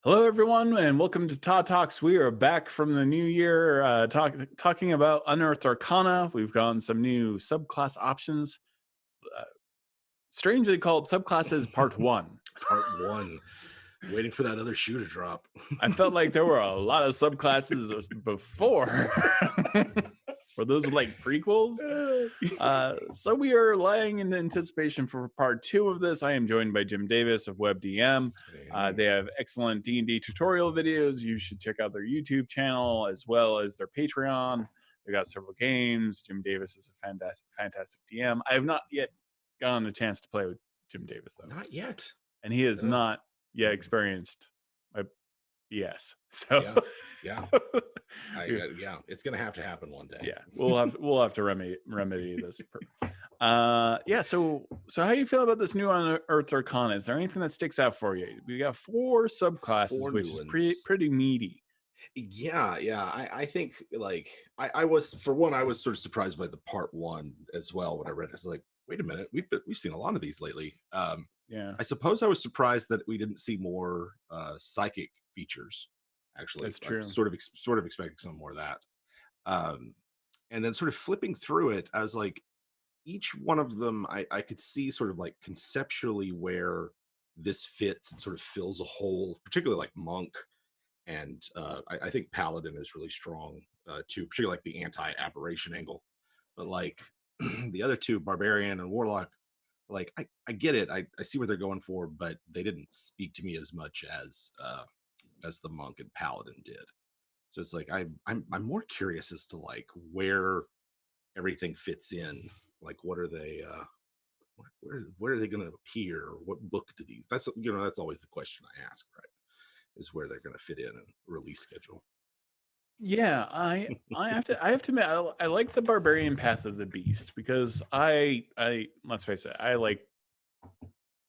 Hello, everyone, and welcome to Todd Talks. We are back from the new year talking about Unearthed Arcana. We've gotten some new subclass options, uh, strangely called Subclasses Part 1. Part one. Waiting for that other shoe to drop. I felt like there were a lot of subclasses before. Were those like prequels? So we are lying in anticipation for part 2 of this. I am joined by Jim Davis of WebDM. They have excellent D&D tutorial videos. You should check out their YouTube channel as well as their Patreon. They got several games. Jim Davis is a fantastic DM. I have not yet gotten a chance to play with Jim Davis though. Not yet. And he has not yet experienced my BS. So yeah. It's gonna have to happen one day. Yeah, we'll have to remedy this. So how do you feel about this new Unearthed Arcana? Is there anything that sticks out for you? We got 4 subclasses, which is pretty meaty. I think like I was sort of surprised by the part 1 as well when I read it. I was like, wait a minute, we've seen a lot of these lately. Yeah, I suppose I was surprised that we didn't see more psychic features. Actually, that's true. Sort of expecting some more of that. And then sort of flipping through it, I was like, each one of them, I could see sort of like conceptually where this fits and sort of fills a hole, particularly like monk. And I think paladin is really strong too, particularly like the anti-aberration angle. But like the other two, barbarian and warlock, like I get it. I see what they're going for, but they didn't speak to me as much as the monk and paladin did. So it's like I'm more curious as to like where everything fits in. Like what are they where are they going to appear? What book do these? That's that's always the question I ask, right? Is where they're going to fit in and release schedule. Yeah, I have to admit I like the barbarian path of the beast because I let's face it,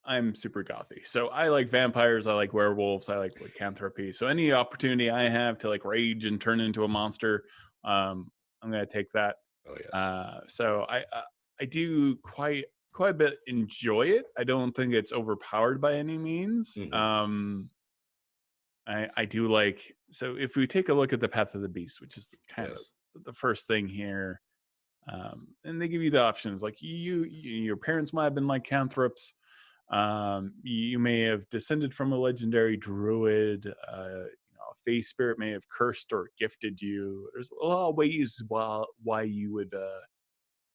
I'm super gothy. So I like vampires, I like werewolves, I like lycanthropy. So any opportunity I have to like rage and turn into a monster, I'm gonna take that. Oh yes. So I do quite a bit enjoy it. I don't think it's overpowered by any means. Mm-hmm. I do like, so if we take a look at the path of the beast, which is kind of the first thing here, and they give you the options like your parents might have been lycanthropes. You may have descended from a legendary druid. A face spirit may have cursed or gifted you. There's a lot of ways why you would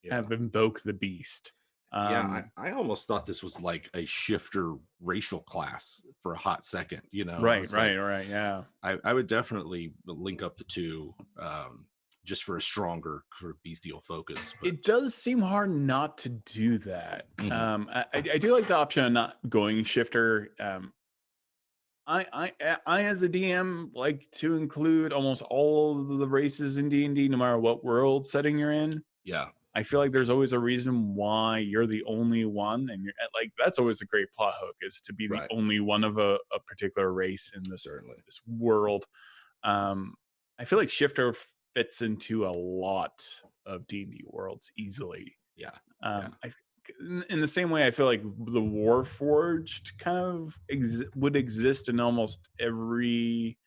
have invoke the beast. I almost thought this was like a shifter racial class for a hot second, Right. Yeah. I would definitely link up the two just for a stronger sort of bestial focus. But it does seem hard not to do that. Mhm. I do like the option of not going shifter. I as a DM like to include almost all of the races in D&D, no matter what world setting you're in. Yeah. I feel like there's always a reason why you're the only one, and you're like, that's always a great plot hook, is to be the only one of a particular race in this world. I feel like shifter fits into a lot of D&D worlds easily. In the same way, I feel like the Warforged kind of would exist in almost every,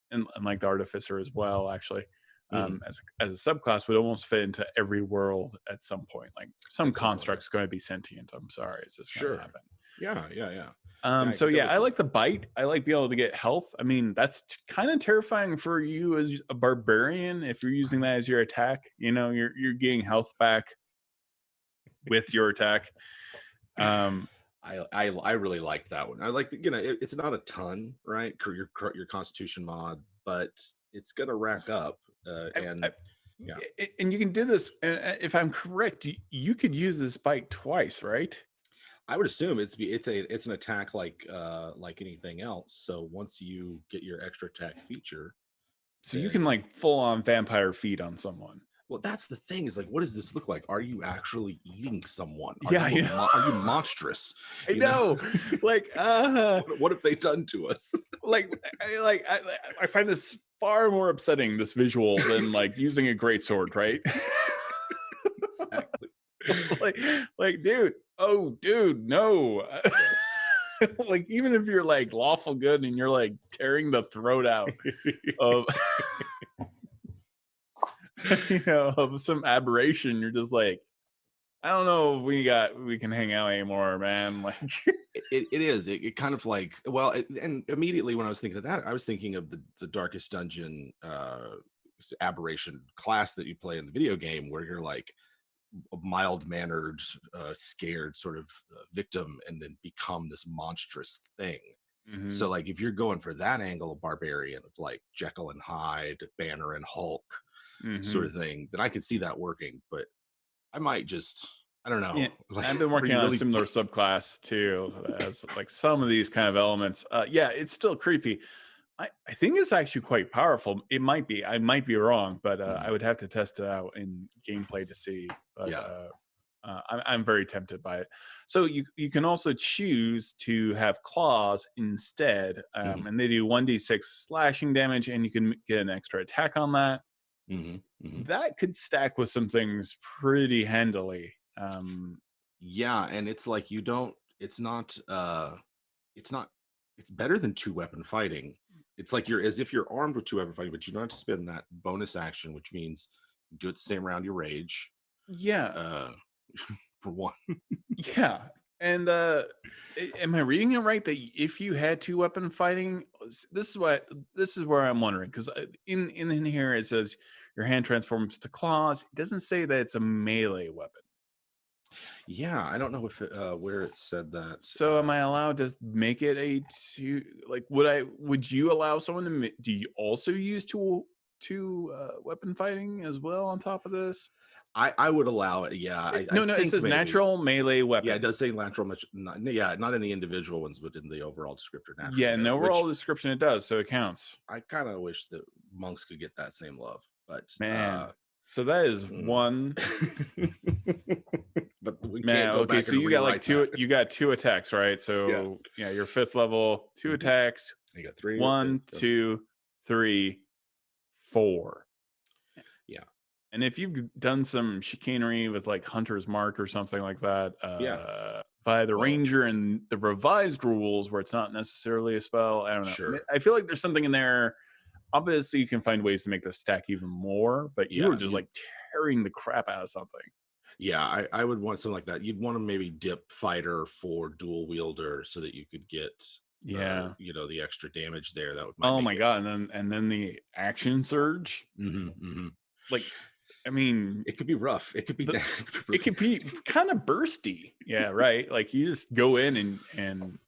and like the Artificer as well, actually. As a subclass would almost fit into every world at some point. Like some construct's going to be sentient. I'm sorry, it's just going to happen. Yeah. I like the bite. I like being able to get health. I mean, that's kind of terrifying for you as a barbarian if you're using that as your attack. You're getting health back with your attack. I really liked that one. I like it's not a ton, right? Your Constitution mod, but it's gonna rack up. And you can do this. If I'm correct, you could use this bite twice, right? I would assume it's an attack like anything else. So once you get your extra attack feature, so you can like full on vampire feed on someone. Well, that's the thing is like, what does this look like? Are you actually eating someone? Are you monstrous? I know. Like, what have they done to us? I find this far more upsetting, this visual, than like using a greatsword, right? Exactly. like, dude, no. like even if you're like lawful good and you're like tearing the throat out of of some aberration, you're just like, I don't know if we can hang out anymore, man. Like it is. It kind of like, well, and immediately when I was thinking of that, I was thinking of the Darkest Dungeon aberration class that you play in the video game, where you're like a mild-mannered, scared sort of victim, and then become this monstrous thing. So like if you're going for that angle of Barbarian, of like Jekyll and Hyde, Banner and Hulk sort of thing, then I could see that working. But I might just, I don't know. Yeah, like, I've been working on a similar subclass too, that has like some of these kind of elements. Yeah, it's still creepy. I think it's actually quite powerful. It might be. I might be wrong, but I would have to test it out in gameplay to see. But Yeah. I'm very tempted by it. So you can also choose to have claws instead, and they do 1d6 slashing damage, and you can get an extra attack on that. That could stack with some things pretty handily. Yeah, and it's like you don't. It's not. It's not. It's better than 2-weapon fighting. It's like you're as if you're armed with 2-weapon fighting, but you don't have to spend that bonus action, which means you do it the same round you rage. Yeah. For one. Yeah. And am I reading it right that if you had 2-weapon fighting, this is where I'm wondering, because in here it says your hand transforms to claws. It doesn't say that it's a melee weapon. Yeah, I don't know if where it said that. So am I allowed to make it a two? Like, would you allow someone to? Do you also use two weapon fighting as well on top of this? I would allow it. Yeah. No, it says maybe. Natural melee weapon. Yeah, it does say natural. Not in the individual ones, but in the overall descriptor. Natural. Yeah, in the overall description it does, so it counts. I kind of wish that monks could get that same love, but man. So that is one. But we man, can't go okay, back so you got like two. You got 2 attacks, right? So yeah, your 5th level, 2 attacks. You got 3. 1, 2, 3, 4. Yeah. And if you've done some chicanery with like Hunter's Mark or something like that, by the Ranger and the revised rules where it's not necessarily a spell, I don't know. Sure. I feel like there's something in there. Obviously, you can find ways to make the stack even more, but you were just like tearing the crap out of something. Yeah, I would want something like that. You'd want to maybe dip fighter for dual wielder so that you could get the extra damage there. That would oh my god, and then the action surge. Like, I mean, it could be rough. It could be it could be kind of bursty. Yeah, right. Like you just go in and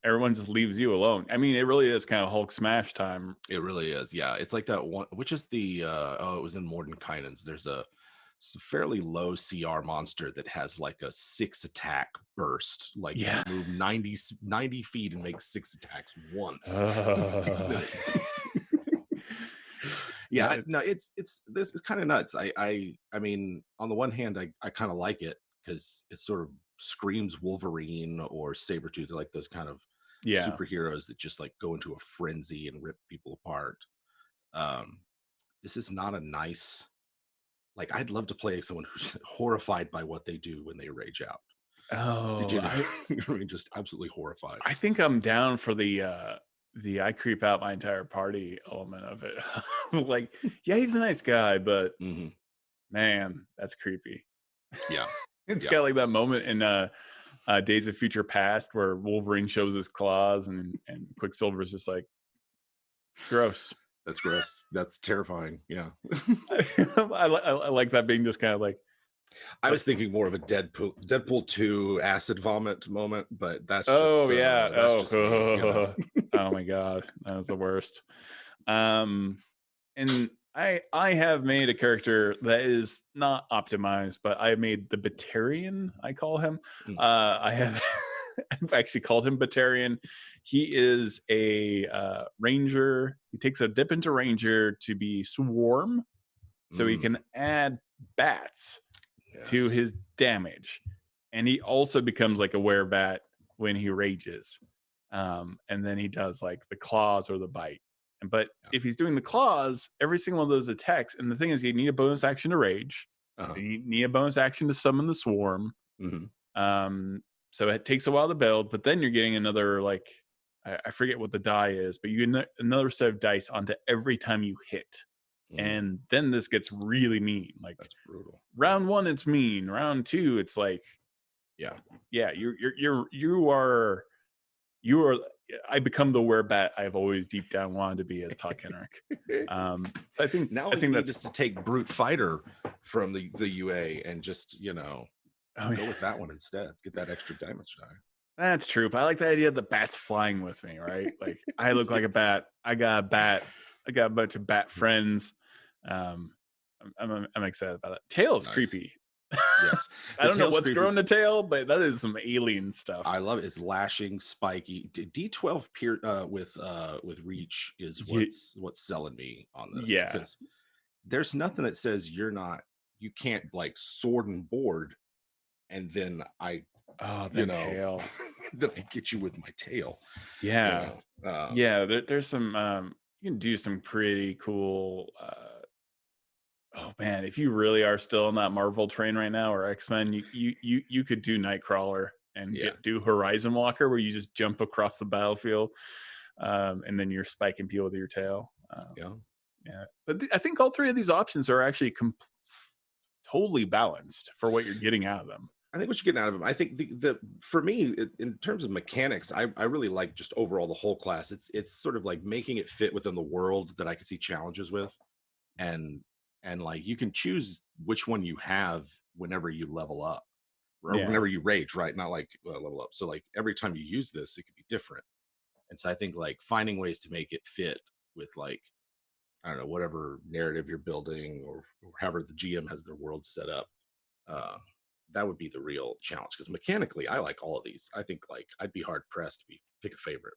everyone just leaves you alone. I mean, it really is kind of Hulk smash time. It really is. Yeah, it's like that one, which is the it was in Mordenkainen's. There's a fairly low CR monster that has like a 6 attack burst. Like you move 90 feet and make 6 attacks once. Yeah, no, it's this is kind of nuts. I mean, on the one hand, I kind of like it because it sort of screams Wolverine or Sabretooth, like those kind of superheroes that just like go into a frenzy and rip people apart. This is not a nice. Like, I'd love to play someone who's horrified by what they do when they rage out. Oh, just absolutely horrified. I think I'm down for the I creep out my entire party element of it. Like, yeah, he's a nice guy, but man, that's creepy. Yeah. It's got like that moment in Days of Future Past where Wolverine shows his claws and Quicksilver's just like, gross. That's gross. That's terrifying. Yeah. I like that being just kind of like. I was thinking more of a Deadpool 2 acid vomit moment, but that's just. Oh yeah. Oh my god, that was the worst. And I have made a character that is not optimized, but I made the Batarian. I call him. I've actually called him Batarian. He is a ranger. He takes a dip into ranger to be swarm, so he can add bats to his damage, and he also becomes like a werebat when he rages, and then he does like the claws or the bite. But if he's doing the claws, every single one of those attacks, and the thing is, you need a bonus action to rage. You need a bonus action to summon the swarm. So it takes a while to build, but then you're getting another, like, I forget what the die is, but you get another set of dice onto every time you hit. And then this gets really mean. Like, that's brutal. Round 1, it's mean. Round 2, it's like, yeah, you are. I become the werebat I've always deep down wanted to be as Todd Kenreck. So I think now I think that's just to take brute fighter from the UA and just go with that one instead. Get that extra damage die. That's true, but I like the idea of the bats flying with me, right? Like, I look like a bat. I got a bat. I got a bunch of bat friends. I'm excited about that. Tail is creepy. Yes, I don't know what's growing the tail, but that is some alien stuff. I love it. It's lashing, spiky. D12 with reach is what's selling me on this. Yeah, because there's nothing that says you can't like sword and board, and then tail. Then I get you with my tail. Yeah, there's some you can do some pretty cool. Oh man, if you really are still on that Marvel train right now, or X-Men, you could do Nightcrawler and do Horizon Walker, where you just jump across the battlefield, and then you're spiking people with your tail. But I think all three of these options are actually totally balanced for what you're getting out of them. I think what you're getting out of them. I think the for me, in terms of mechanics, I really like just overall the whole class. It's sort of like making it fit within the world that I can see challenges with, and like you can choose which one you have whenever you level up or whenever you rage, right? Not like level up. So like every time you use this, it could be different. And so I think like finding ways to make it fit with, like, I don't know, whatever narrative you're building or however the GM has their world set up, that would be the real challenge. Because mechanically, I like all of these. I think like I'd be hard pressed to pick a favorite.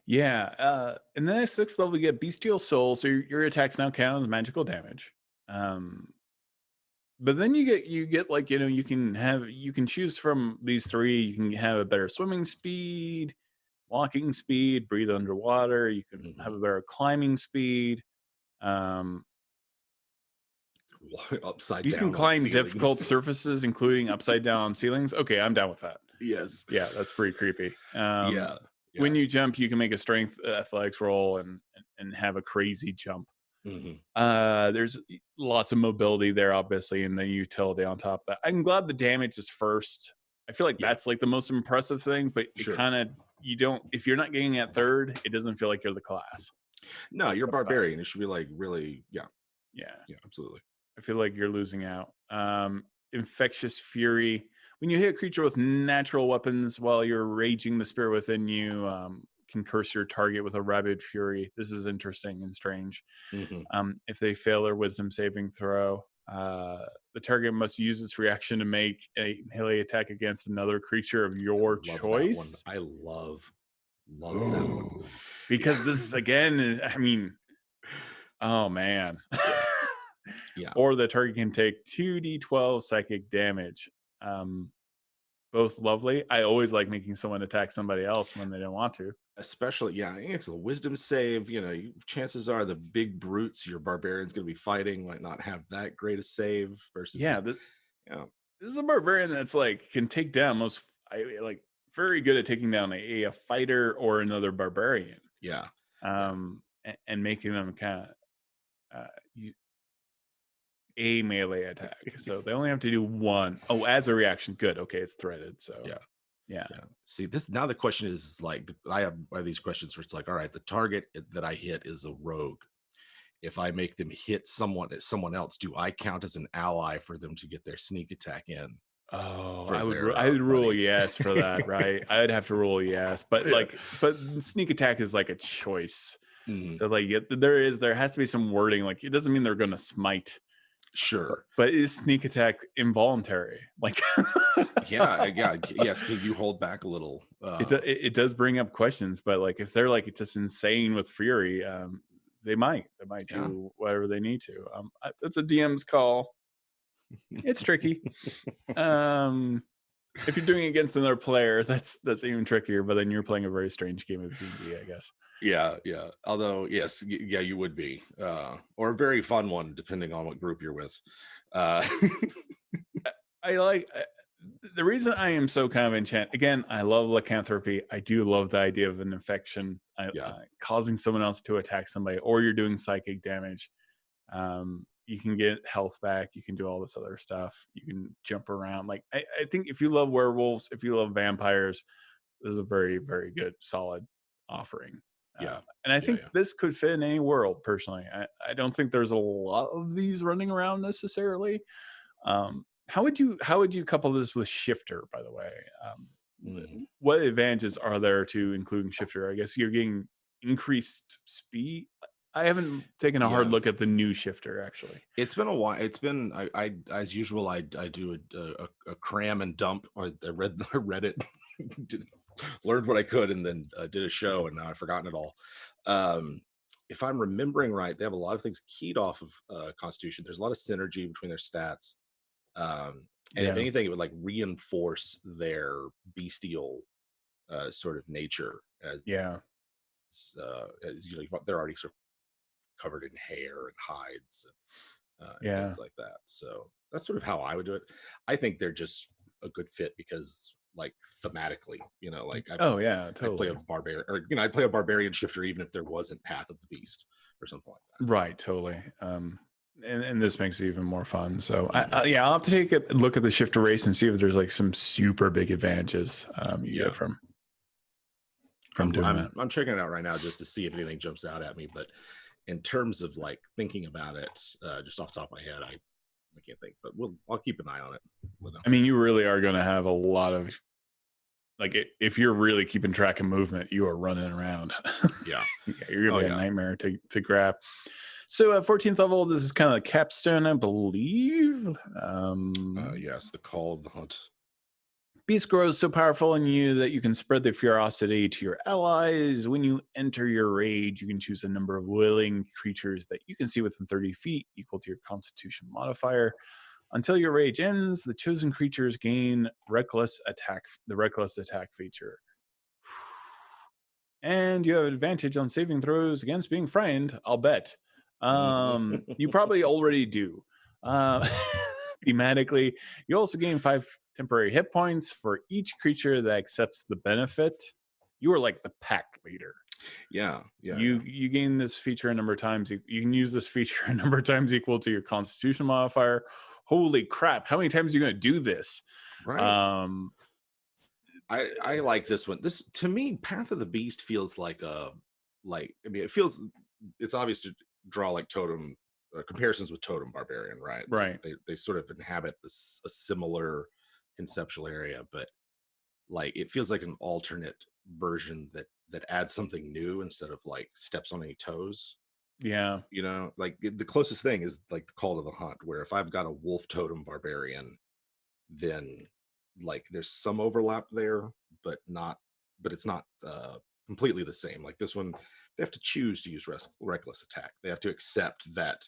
Yeah, and then at 6th level, you get Bestial Soul, so your attacks now count as magical damage. But then you get like, you can choose from these three. You can have a better swimming speed, walking speed, breathe underwater. You can have a better climbing speed. Upside you down. You can climb difficult surfaces, including upside down on ceilings. Okay, I'm down with that. Yes. Yeah, that's pretty creepy. Yeah. When you jump, you can make a strength athletics roll and have a crazy jump. There's lots of mobility there, obviously, and the utility on top of that. I'm glad the damage is first. I feel like that's like the most impressive thing, but it kind of, if you're not getting at 3rd, it doesn't feel like you're the class. No, you're Barbarian. It should be like really, yeah, absolutely. I feel like you're losing out. Infectious Fury. When you hit a creature with natural weapons while you're raging, the spirit within you can curse your target with a rabid fury. This is interesting and strange. If they fail their wisdom saving throw, the target must use its reaction to make a melee attack against another creature of your choice. I love that one. Because this is, again, I mean, oh man. Yeah. Or the target can take 2d12 psychic damage. Both lovely. I always like making someone attack somebody else when they don't want to. Especially, it's a wisdom save. Chances are the big brutes your barbarian's going to be fighting might not have that great a save versus. This is a barbarian that's like can take down very good at taking down a fighter or another barbarian. Yeah. And making them kind of a melee attack. So they only have to do one. Oh, as a reaction. Good. Okay, it's threaded. So yeah. See, now the question is like, I have these questions where it's like, all right, the target that I hit is a rogue. If I make them hit someone else, do I count as an ally for them to get their sneak attack in? Oh, I would rule yes for that, right? I'd have to rule yes, but but sneak attack is like a choice. So like there has to be some wording. Like it doesn't mean they're going to smite. Sure, but is sneak attack involuntary? Like, yes. Can you hold back a little? It does bring up questions, but like if they're like just insane with fury, they might do whatever they need to. That's a DM's call. It's tricky. If you're doing it against another player, that's even trickier. But then you're playing a very strange game of D&D, I guess. Yeah. Although, yes, you would be, or a very fun one, depending on what group you're with. I like the reason I am so kind of enchanted, again, I love lycanthropy. I do love the idea of an infection, Yeah. causing someone else to attack somebody, or you're doing psychic damage. You can get health back. You can do all this other stuff. You can jump around. Like I think if you love werewolves, if you love vampires, this is a very, very good, solid offering. Yeah. And I Yeah. think this could fit in any world. Personally, I don't think there's a lot of these running around necessarily. How would you couple this with shifter? By the way, Mm. what advantages are there to including shifter? I guess you're getting increased speed. I haven't taken a hard Yeah. look at the new shifter actually. It's been a while. It's been I as usual. I do a cram and dump. I read it, did, learned what I could, and then did a show, and now I've forgotten it all. Um, if I'm remembering right, they have a lot of things keyed off of Constitution. There's a lot of synergy between their stats, and if Yeah, anything, it would like reinforce their bestial sort of nature yeah, as they're already sort of covered in hair and hides and yeah. things like that. So that's sort of how I would do it. I think they're just a good fit because, like, thematically, like Oh yeah, I'd play totally. a barbarian, or I'd play a barbarian shifter even if there wasn't Path of the Beast or something like that. Right, totally. And this makes it even more fun. So Mhm. yeah, I'll have to take a look at the shifter race and see if there's like some super big advantages you Yeah, get from doing that. I'm checking it out right now just to see if anything jumps out at me. But in terms of like thinking about it, just off the top of my head, I can't think. But I'll keep an eye on it. I mean, you really are going to have a lot of like if you're really keeping track of movement, you are running around. Yeah. Yeah, you're gonna Oh be a yeah. nightmare to grab. So at 14th level, this is kind of the capstone, I believe. Yes, the Call of the Hunt. Beast grows so powerful in you that you can spread the ferocity to your allies. When you enter your rage, you can choose a number of willing creatures that you can see within 30 feet, equal to your Constitution modifier. Until your rage ends, the chosen creatures gain the reckless attack feature. And you have advantage on saving throws against being frightened, I'll bet. You probably already do. Uh, thematically, you also gain 5 temporary hit points for each creature that accepts the benefit. You are like the pack leader. Yeah. You gain this feature a number of times. You can use this feature a number of times equal to your Constitution modifier. Holy crap! How many times are you going to do this? Right. I like this one. This, to me, Path of the Beast feels like it's obvious to draw like totem comparisons with Totem Barbarian, right? Right. They sort of inhabit a similar conceptual area, but like it feels like an alternate version that adds something new instead of like steps on any toes. Yeah. Like the closest thing is like the Call to the Hunt, where if I've got a wolf totem barbarian, then like there's some overlap there, but it's not completely the same. Like this one, they have to choose to use reckless attack. They have to accept that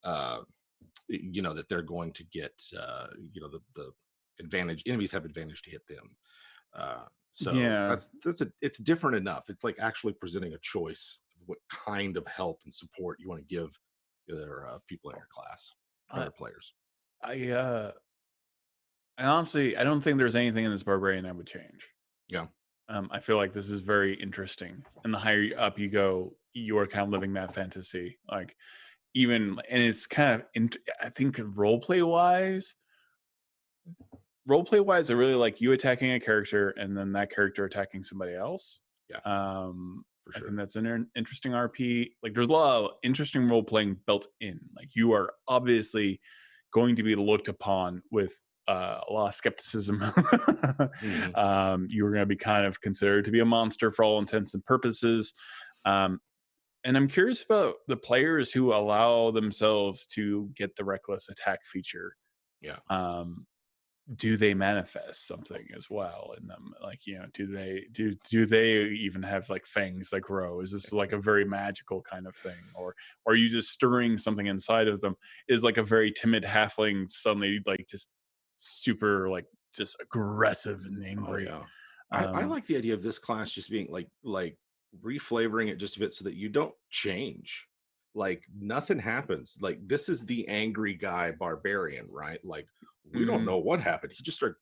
that they're going to get the advantage. Enemies have advantage to hit them. So Yeah. it's different enough. It's like actually presenting a choice of what kind of help and support you want to give their people in your class, I other players. I honestly, I don't think there's anything in this barbarian I would change. Yeah. I feel like this is very interesting, and the higher up you go, you're kind of living that fantasy. Like even, and it's kind of, I think roleplay wise, I really like you attacking a character and then that character attacking somebody else. Yeah, for I sure. think that's an interesting RP. Like there's a lot of interesting role playing built in. Like you are obviously going to be looked upon with a lot of skepticism. You're going to be kind of considered to be a monster for all intents and purposes. And I'm curious about the players who allow themselves to get the reckless attack feature. Yeah. Do they manifest something as well in them? Like, do they even have like fangs that grow? Is this like a very magical kind of thing, or are you just stirring something inside of them? Is like a very timid halfling suddenly like just super like just aggressive and angry? Oh yeah. I like the idea of this class just being like reflavoring it just a bit so that you don't change. like nothing happens. Like this is the angry guy barbarian, right? Like we don't know what happened. He just started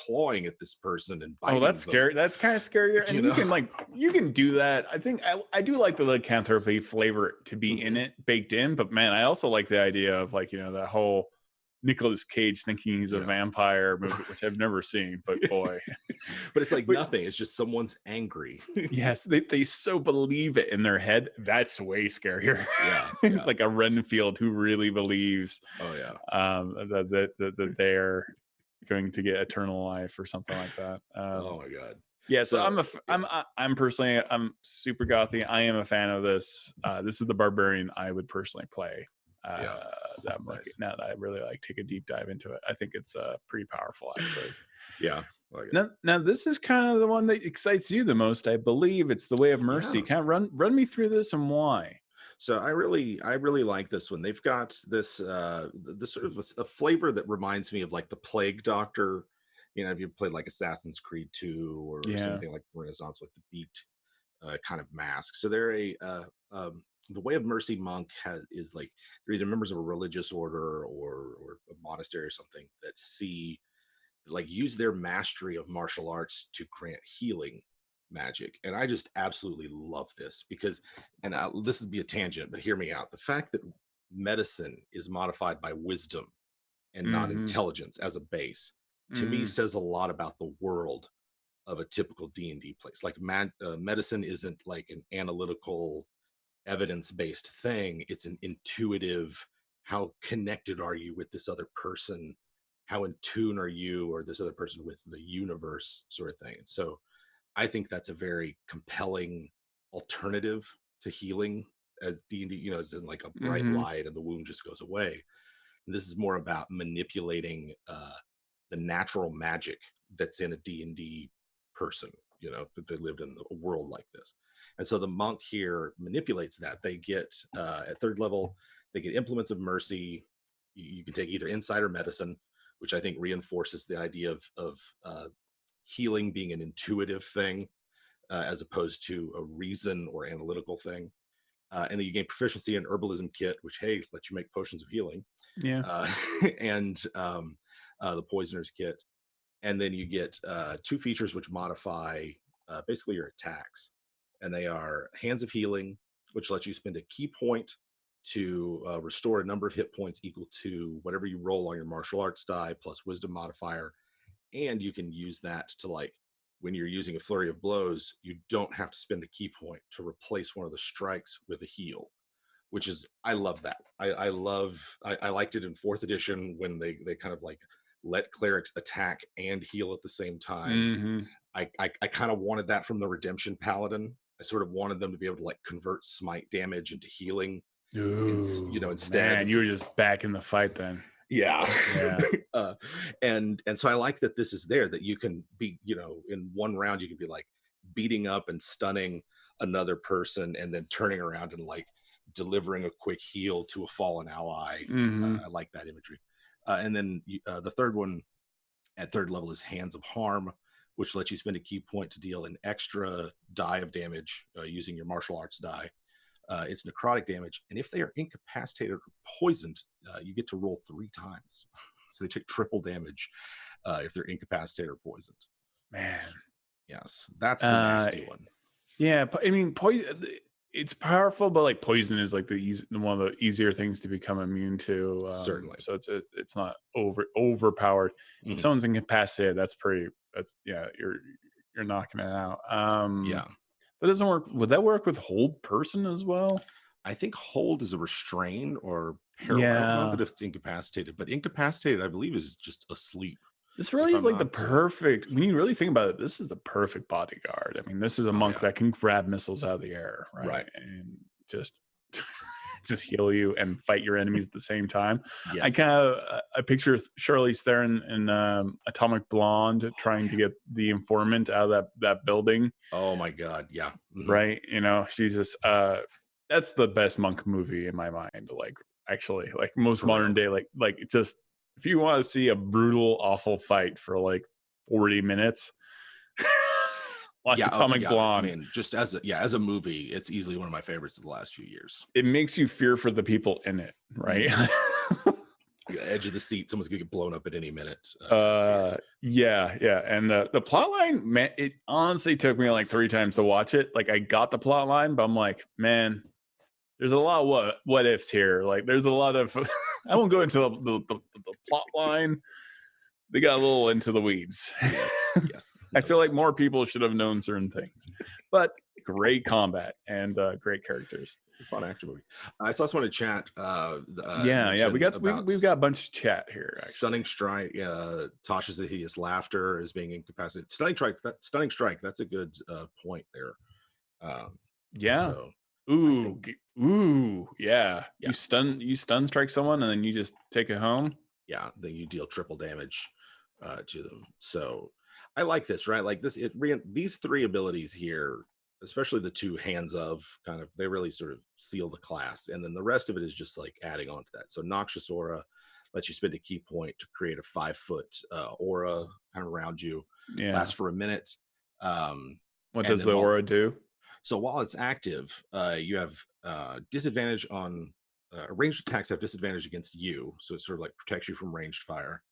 clawing at this person and biting. Oh, that's scary. That's kind of scarier. And you can you can do that. I think I do like the lycanthropy flavor to be in it, baked in. But man, I also like the idea of like, that whole Nicolas Cage thinking he's a vampire movie, which I've never seen, but boy. But it's like nothing. It's just someone's angry. Yes, they so believe it in their head. That's way scarier. Yeah. Like a Renfield who really believes that they're going to get eternal life or something like that. Oh my god. Yeah, so I'm personally, I'm super gothy. I am a fan of this. This is the Barbarian I would personally play. That much. Nice. Now that I really take a deep dive into it, I think it's pretty powerful actually. Yeah. Now this is kind of the one that excites you the most. I believe it's the Way of Mercy. Kind of run me through this and why. So I really like this one. They've got this this sort of a flavor that reminds me of like the Plague Doctor. If you played like Assassin's Creed 2 or something like Renaissance with the beaked kind of mask. So they're the Way of Mercy monk is like they're either members of a religious order or a monastery or something that use their mastery of martial arts to grant healing magic. And I just absolutely love this because, and this would be a tangent, but hear me out. The fact that medicine is modified by wisdom and not intelligence as a base, to me says a lot about the world of a typical D&D place. Like medicine isn't like an analytical evidence-based thing. It's an intuitive, how connected are you with this other person, how in tune are you or this other person with the universe sort of thing. So I think that's a very compelling alternative to healing as D&D, as in like a bright light and the wound just goes away. And this is more about manipulating the natural magic that's in a D&D person, if they lived in a world like this. And so the monk here manipulates that. They get at third level, they get implements of mercy. You can take either insight or medicine, which I think reinforces the idea of healing being an intuitive thing as opposed to a reason or analytical thing. And then you gain proficiency in herbalism kit, which lets you make potions of healing. And the poisoner's kit. And then you get 2 features which modify basically your attacks. And they are Hands of Healing, which lets you spend a key point to restore a number of hit points equal to whatever you roll on your martial arts die plus wisdom modifier. And you can use that to when you're using a flurry of blows, you don't have to spend the key point to replace one of the strikes with a heal, which is, I love that. I liked it in 4th edition when they kind of let clerics attack and heal at the same time. I kind of wanted that from the Redemption Paladin. I sort of wanted them to be able to convert smite damage into healing. Instead. Man, you were just back in the fight then. Yeah. And so I like that this is there, that you can be, in one round, you can be beating up and stunning another person and then turning around and delivering a quick heal to a fallen ally. I like that imagery. And then the third one at third level is Hands of Harm, which lets you spend a key point to deal an extra die of damage using your martial arts die. It's necrotic damage, and if they are incapacitated or poisoned, you get to roll 3 times. So they take triple damage if they're incapacitated or poisoned. Man, yes, that's the nasty one. Yeah, I mean, it's powerful, but poison is one of the easier things to become immune to. Certainly. So it's not overpowered. If someone's incapacitated, you're knocking it out. That doesn't work. Would that work with hold person as well? I think hold is a restrain or paralyzed. I don't know that it's incapacitated, but incapacitated, I believe, is just asleep. This really is the perfect, when you really think about it, this is the perfect bodyguard. I mean, this is a monk that can grab missiles out of the air, right? And just heal you and fight your enemies at the same time. Yes. I picture Charlize Theron in Atomic Blonde trying to get the informant out of that building. Oh my God, yeah. Right? She's just that's the best monk movie in my mind. Actually, most modern day, just if you want to see a brutal, awful fight for 40 minutes, Watch Atomic Blonde. I mean, just as a movie, it's easily one of my favorites of the last few years. It makes you fear for the people in it, right? The edge of the seat, someone's gonna get blown up at any minute. Yeah. And the plot line, man, it honestly took me like 3 times to watch it. Like I got the plot line, but I'm like, man, there's a lot of what ifs here. Like there's a lot of I won't go into the plot line. They got a little into the weeds. Yes. I feel like more people should have known certain things, but great combat and great characters. Fun action movie. I saw someone in chat. We've got a bunch of chat here. Actually. Stunning Strike. Tasha's hideous laughter is being incapacitated. Stunning Strike. That's a good point there. So, ooh, yeah. You stun strike someone and then you just take it home. Yeah, then you deal triple damage to them. So I like this, right? Like this, these 3 abilities here, especially the 2 hands of kind of, they really sort of seal the class. And then the rest of it is just like adding on to that. So Noxious Aura lets you spend a key point to create a 5-foot aura kind of around you. Yeah. Lasts for a minute. What does the aura do? So while it's active, you have disadvantage on ranged attacks have disadvantage against you. So it sort of like protects you from ranged fire.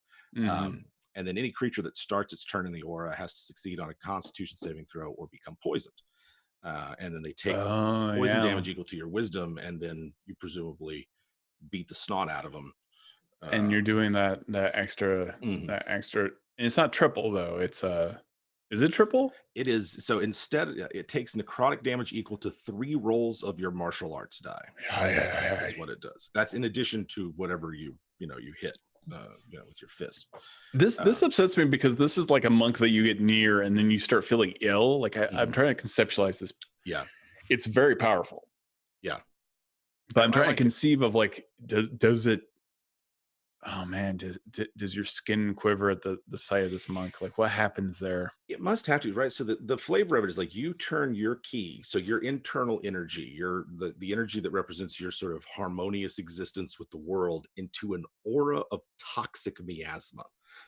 And then any creature that starts its turn in the aura has to succeed on a Constitution saving throw or become poisoned. And then they take poison damage equal to your wisdom, and then you presumably beat the snot out of them. And you're doing that extra. And it's not triple though. It's is it triple? It is. So instead, it takes necrotic damage equal to 3 rolls of your martial arts die. That's what it does. That's in addition to whatever you hit. With your fist. This upsets me because this is like a monk that you get near and then you start feeling ill. Like I'm trying to conceptualize this. Yeah, it's very powerful. Yeah, but I'm trying to conceive of like, does it? Oh man, does your skin quiver at the sight of this monk? Like, what happens there? It must have to, right? So the flavor of it is like you turn your key, so your internal energy, the energy that represents your sort of harmonious existence with the world, into an aura of toxic miasma.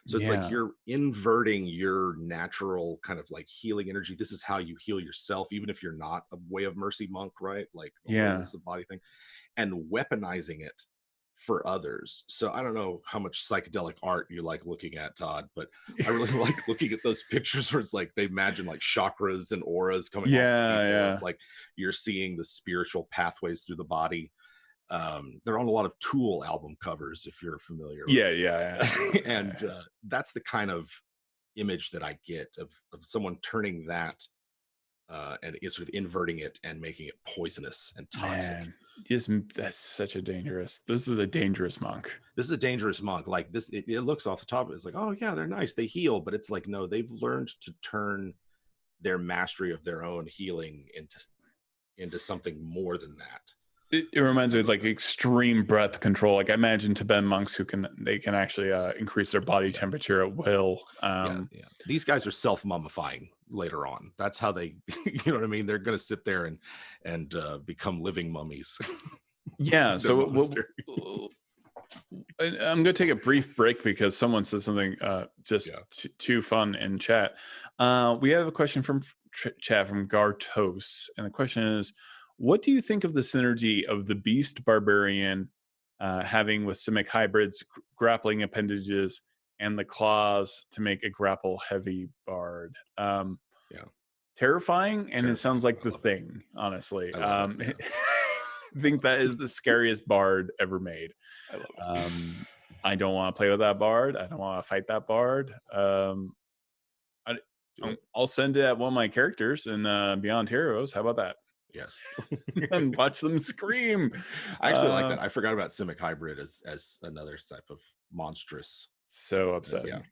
So it's like you're inverting your natural kind of like healing energy. This is how you heal yourself, even if you're not a Way of Mercy monk, right? Like the body thing, and weaponizing it for others. So I don't know how much psychedelic art you like looking at, Todd, but I really like looking at those pictures where it's like they imagine like chakras and auras coming off people. It's like you're seeing the spiritual pathways through the body. They're on a lot of Tool album covers, if you're familiar with and that's the kind of image that I get of someone turning that and it's sort of inverting it and making it poisonous and toxic. Man. This is a dangerous monk. This is a dangerous monk. Like this, it looks off the top of it. It's like, oh yeah, they're nice, they heal, but it's like, no, they've learned to turn their mastery of their own healing into something more than that. It reminds me of like extreme breath control. Like I imagine Tibetan monks who can actually increase their body temperature at will. These guys are self-mummifying later on. That's how they, you know what I mean? They're going to sit there and become living mummies. Yeah. So I'm going to take a brief break because someone said something too fun in chat. We have a question from chat from Gartos, and the question is, what do you think of the synergy of the Beast Barbarian having with Simic hybrids, grappling appendages, and the claws to make a grapple-heavy bard? Terrifying, and it sounds like the thing, honestly. I think that is the scariest bard ever made. I love it. I don't want to play with that bard. I don't want to fight that bard. I'll send it at one of my characters in Beyond Heroes. How about that? Yes. And watch them scream. I actually like that. I forgot about Simic hybrid as another type of monstrous. So upsetting.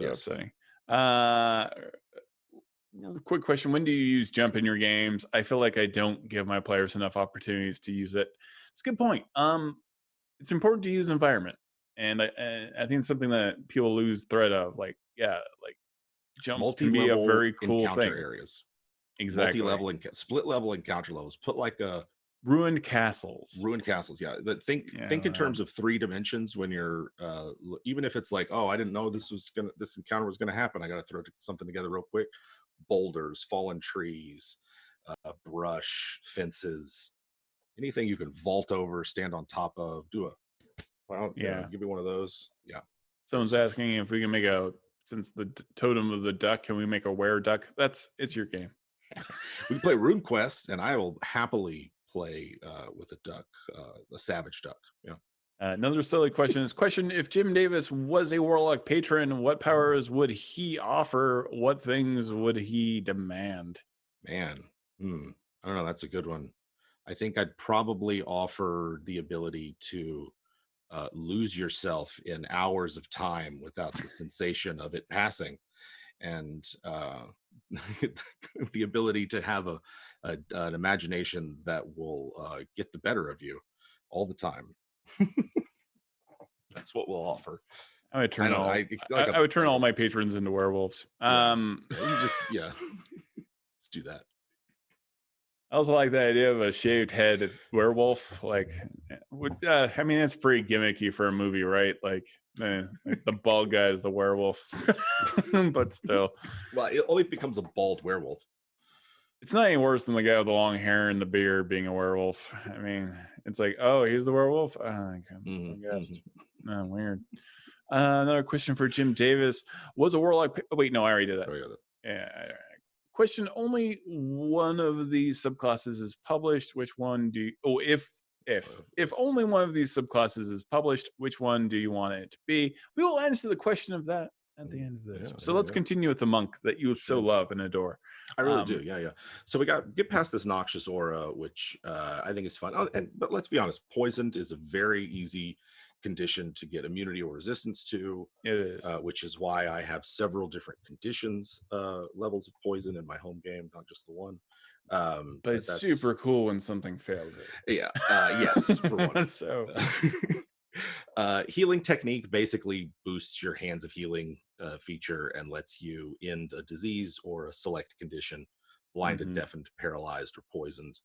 Upsetting. Quick question. When do you use jump in your games? I feel like I don't give my players enough opportunities to use it. It's a good point. It's important to use environment. And I think it's something that people lose thread of. Like jump can be a very cool thing. Areas. Exactly. Multi-level and split level encounter levels. Put like a ruined castles. Yeah. But think in terms of 3 dimensions when you're even if it's like, oh, I didn't know this encounter was gonna happen. I gotta throw something together real quick. boulders, fallen trees, brush, fences, anything you can vault over, stand on top of, give me one of those. Yeah. Someone's asking if we can make since the totem of the duck, can we make a were duck? It's your game. We can play Rune Quest, and I will happily play with a duck, a savage duck. Yeah. Another silly question is if Jim Davis was a warlock patron, what powers would he offer? What things would he demand? Man, I don't know. That's a good one. I think I'd probably offer the ability to lose yourself in hours of time without the sensation of it passing, and the ability to have an imagination that will get the better of you all the time. That's what we'll offer. I would turn all my patrons into werewolves. Let's do that. I also like the idea of a shaved head werewolf. I mean, it's pretty gimmicky for a movie, right? Like the bald guy is the werewolf, but still. Well, it only becomes a bald werewolf. It's not any worse than the guy with the long hair and the beard being a werewolf. I mean, it's like, oh, he's the werewolf? I guess. Oh, weird. Another question for Jim Davis. Was a warlock... Wait, no, I already did that. Yeah. Question, only one of these subclasses is published. Which one do you... if only one of these subclasses is published, which one do you want it to be? We will answer the question of that at the end of this. So let's continue with the monk that you so love and adore. I really do. Yeah. So we get past this noxious aura, which I think is fun. But let's be honest, poisoned is a very easy condition to get immunity or resistance to. It is. Which is why I have several different conditions, levels of poison in my home game, not just the one. But it's super cool when something fails it. Yeah. Yes, for one. So healing technique basically boosts your hands of healing feature and lets you end a disease or a select condition, blinded, deafened, paralyzed, or poisoned,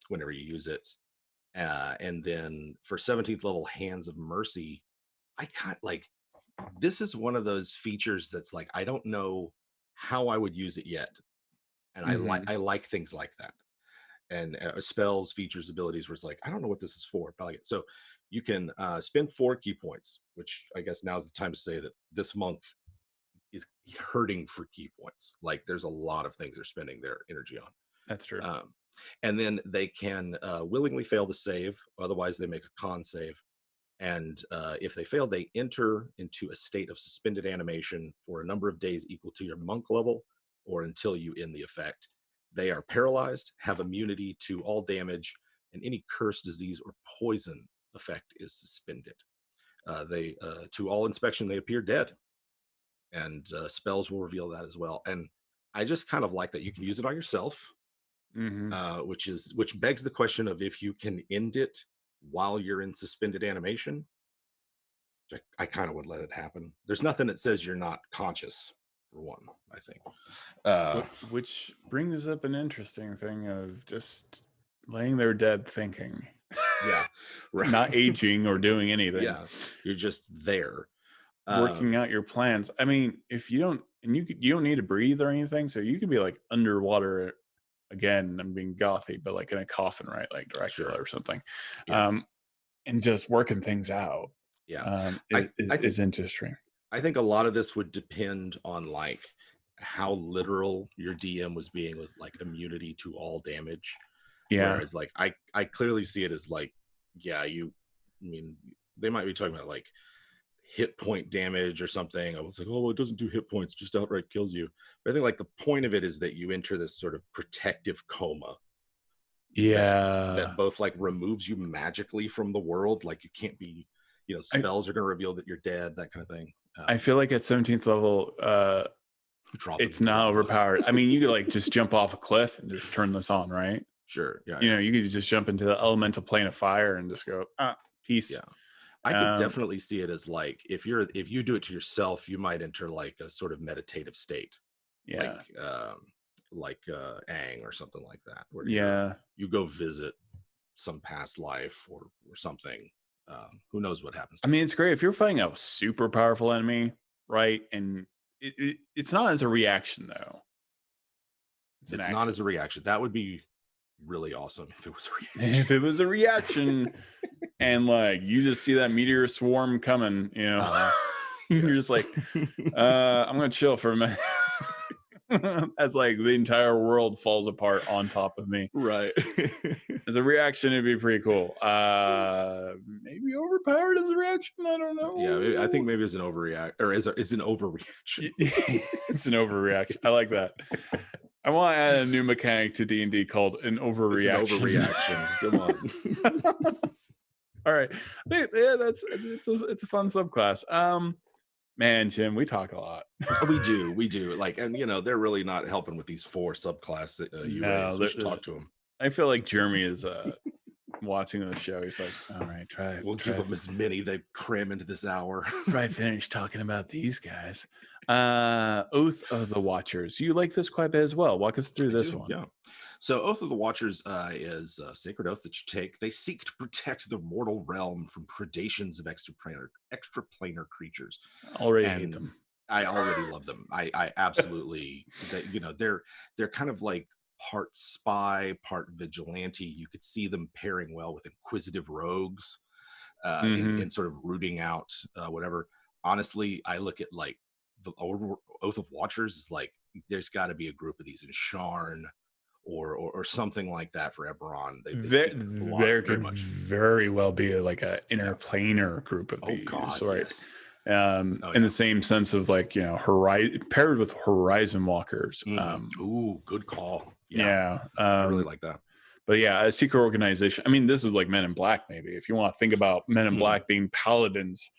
whenever you use it. And then for 17th level Hands of Mercy, this is one of those features that's like, I don't know how I would use it yet. And I like things like that. And spells, features, abilities where it's like, I don't know what this is for, but I like it. So you can spend 4 key points, which I guess now's the time to say that this monk is hurting for key points. Like there's a lot of things they're spending their energy on. That's true. And then they can willingly fail the save. Otherwise, they make a con save. And if they fail, they enter into a state of suspended animation for a number of days equal to your monk level or until you end the effect. They are paralyzed, have immunity to all damage, and any curse, disease, or poison effect is suspended. To all inspection, they appear dead. And spells will reveal that as well. And I just kind of like that you can use it on yourself. Which begs the question of if you can end it while you're in suspended animation. I kind of would let it happen. There's nothing that says you're not conscious, for one, I think. Which brings up an interesting thing of just laying there dead thinking. Yeah. Right. Not aging or doing anything. Yeah. You're just there. Working out your plans. I mean, if you don't, and you don't need to breathe or anything, so you could be like underwater. Again, I'm being gothy, but like in a coffin, right? Like Dracula or something. Yeah. And just working things out. Yeah. Is interesting. I think a lot of this would depend on like how literal your DM was being with like immunity to all damage. Yeah. Whereas like I clearly see it as like, they might be talking about like hit point damage or something. I was like, oh, it doesn't do hit points, just outright kills you. But I think like the point of it is that you enter this sort of protective coma. Yeah. That both like removes you magically from the world. Like you can't be, spells are going to reveal that you're dead, that kind of thing. I feel like at 17th level, it's not overpowered. I mean, you could like just jump off a cliff and just turn this on, right? Sure. Yeah. You could just jump into the elemental plane of fire and just go, peace. Yeah. I could definitely see it as like if you do it to yourself, you might enter like a sort of meditative state. Yeah. Like Aang or something like that. Where you go visit some past life or something. Who knows what happens? I mean, it's great if you're fighting a super powerful enemy, right? And it's not as a reaction though. It's not as a reaction. That would be really awesome if it was a reaction. If it was a reaction, and like you just see that meteor swarm coming, you know, you're just like, I'm gonna chill for a minute. As like the entire world falls apart on top of me. Right. As a reaction, it'd be pretty cool. Maybe overpowered as a reaction. I don't know. Yeah, I think maybe it's an overreact, or is an overreaction. It's an overreaction. I like that. I want to add a new mechanic to D&D called an overreaction. It's an overreaction. Come on. All right. Yeah, it's a fun subclass. Man, Jim, we talk a lot. We do. Like, and you know, they're really not helping with these 4 subclass that you raised. We should talk to them. I feel like Jeremy is watching the show. He's like, all right, try it. We'll give them as many they cram into this hour. Right, finish talking about these guys. Oath of the Watchers. You like this quite a bit as well. Walk us through this one. Yeah. So Oath of the Watchers is a sacred oath that you take. They seek to protect the mortal realm from predations of extraplanar creatures. Already hate them. I already love them. I absolutely, you know, they're kind of like part spy, part vigilante. You could see them pairing well with inquisitive rogues in sort of rooting out whatever. Honestly, I look at like the Oath of Watchers is like, there's got to be a group of these in Sharn or something like that for Eberron. There could very well be like a interplanar group of these, right? Yes. In the same sense of like, you know, paired with Horizon Walkers. Ooh, good call. I really like that. But yeah, a secret organization. I mean, this is like Men in Black, maybe, if you want to think about Men in Black being paladins,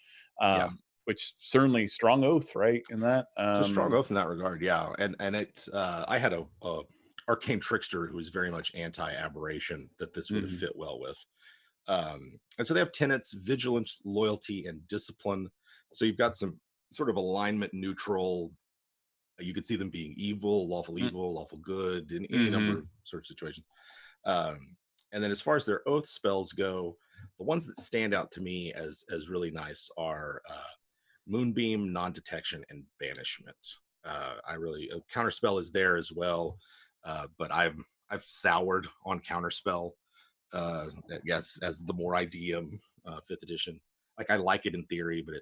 which certainly strong oath, right? In that, it's a strong oath in that regard, yeah. And it's I had a arcane trickster who was very much anti-aberration that this would have fit well with. And so they have tenets: vigilance, loyalty, and discipline. So you've got some sort of alignment neutral. You could see them being evil, lawful good, in any number of sort of situations. And then as far as their oath spells go, the ones that stand out to me as really nice are Moonbeam, Non-Detection, and Banishment. I really Counterspell is there as well, but I've soured on Counterspell. Yes, as the more I DM 5th edition, like I like it in theory, but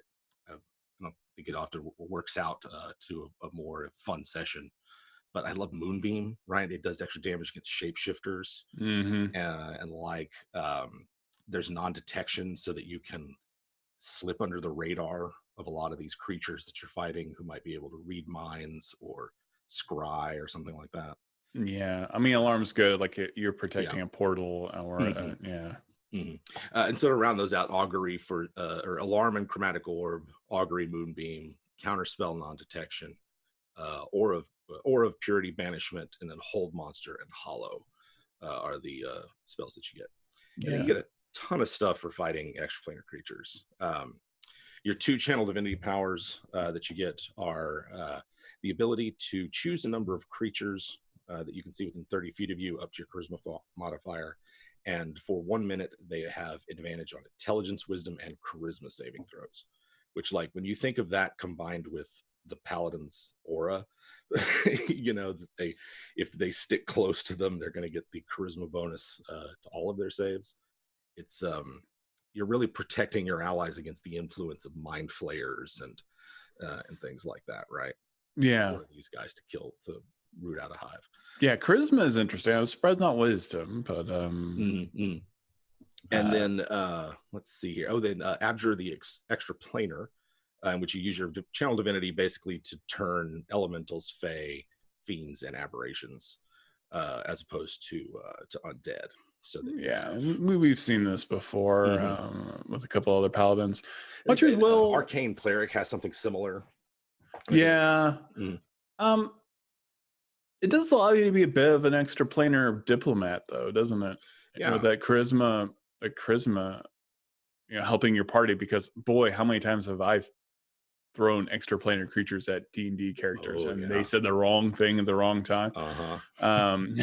I don't think it often works out to a more fun session. But I love Moonbeam, right? It does extra damage against shapeshifters, and like there's non-detection, so that you can slip under the radar of a lot of these creatures that you're fighting, who might be able to read minds or scry or something like that. Yeah, I mean, alarm's good. Like you're protecting a portal, or and so to round those out, augury for or alarm and chromatic orb, augury, Moonbeam, counterspell, non-detection, aura of purity, banishment, and then hold monster and hollow are the spells that you get. And then you get a ton of stuff for fighting extraplanar creatures. Your 2 channel divinity powers that you get are the ability to choose a number of creatures that you can see within 30 feet of you up to your charisma modifier. And for 1 minute, they have advantage on intelligence, wisdom, and charisma saving throws, which, like, when you think of that combined with the paladin's aura, you know, that if they stick close to them, they're going to get the charisma bonus to all of their saves. It's you're really protecting your allies against the influence of mind flayers and things like that, right? Yeah, or these guys to root out a hive. Yeah, charisma is interesting. I was surprised not wisdom, but and then let's see here. Oh, then Abjure the extraplanar, in which you use your channel divinity basically to turn elementals, fae, fiends, and aberrations, as opposed to undead. So that we've seen this before with a couple other paladins. Watchers will. Arcane cleric has something similar. Yeah. It does allow you to be a bit of an extraplanar diplomat, though, doesn't it? Yeah. With that charisma, you know, helping your party. Because boy, how many times have I thrown extraplanar creatures at D&D characters, and they said the wrong thing at the wrong time. I mean,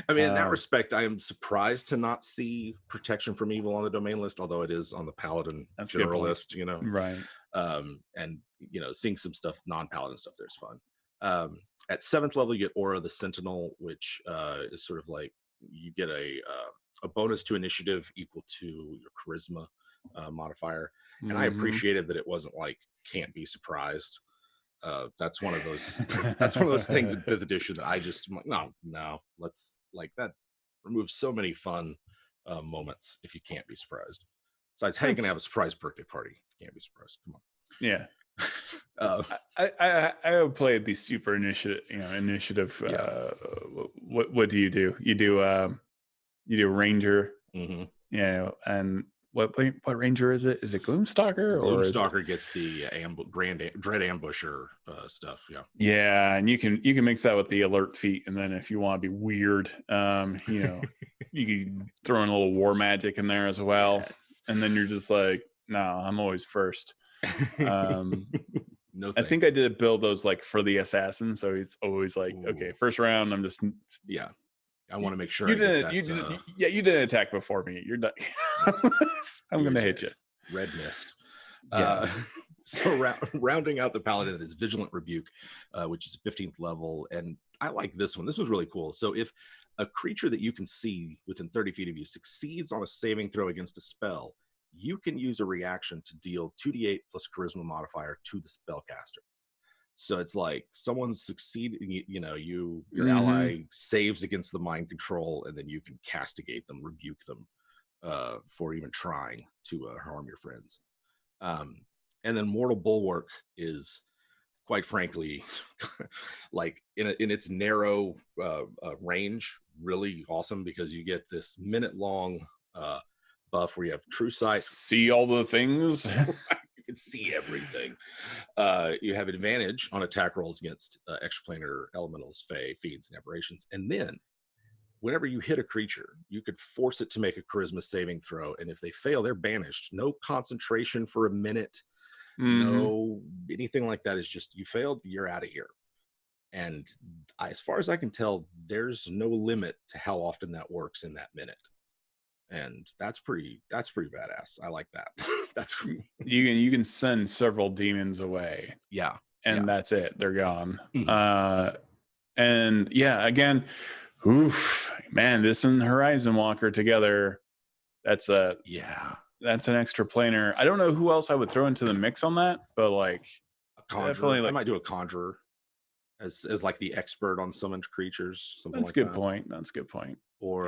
in that respect, I am surprised to not see protection from evil on the domain list, although it is on the paladin general list, you know. Right. And you know, seeing some stuff, non-paladin stuff, there's fun. At 7th level, you get Aura the Sentinel, which is sort of like you get a bonus to initiative equal to your charisma modifier. And I appreciated that it wasn't like can't be surprised. That's one of those that's one of those things in 5th edition that I just I'm like, no, let's like that removes so many fun moments if you can't be surprised. Besides, how are you gonna have a surprise birthday party if you can't be surprised? Come on. Yeah. I have played the super initiative, Yeah. What do? You do ranger, and what ranger is it? Is it Gloomstalker? Gloomstalker gets the dread ambusher stuff. Yeah, and you can mix that with the alert feat, and then if you want to be weird, you can throw in a little war magic in there as well. Yes. And then you're just like, no, I'm always first. No, I think I did build those like for the assassin, so it's always like, okay, first round, I'm just I want to make sure you didn't attack before me. You're done. I'm gonna hit you. Red mist. So rounding out the paladin is Vigilant Rebuke, which is a 15th level, and I like this one. This was really cool. So if a creature that you can see within 30 feet of you succeeds on a saving throw against a spell, you can use a reaction to deal 2d8 plus charisma modifier to the spellcaster. So it's like someone's succeeded, your ally saves against the mind control, and then you can castigate them, rebuke them for even trying to harm your friends. And then Mortal Bulwark is, quite frankly, like in its narrow range, really awesome because you get this minute-long buff where you have true sight, see all the things. You can see everything. You have advantage on attack rolls against extraplanar elementals, fae, fiends, and aberrations. And then whenever you hit a creature, you could force it to make a charisma saving throw, and if they fail, they're banished. No concentration for a minute, no anything like that. Is just you failed, you're out of here. And as far as I can tell, there's no limit to how often that works in that minute. And that's pretty badass. I like that. That's cool. You can send several demons away. Yeah. And that's it. They're gone. And yeah, again, oof, man, this and Horizon Walker together, that's an extra planar. I don't know who else I would throw into the mix on that, but like a conjurer. Definitely I might do a conjurer as like the expert on summoned creatures. That's like a good point. That's a good point. Or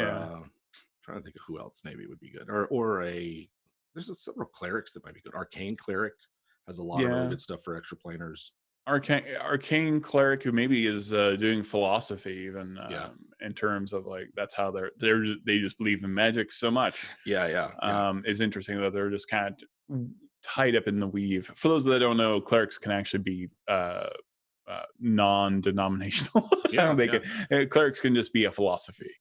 trying to think of who else maybe would be good. Or there's several clerics that might be good. Arcane Cleric has a lot of really good stuff for extra planars. Arcane Cleric, who maybe is doing philosophy even in terms of like that's how they just believe in magic so much. Is interesting that they're just kind of tied up in the weave. For those that don't know, clerics can actually be non-denominational. Clerics can just be a philosophy.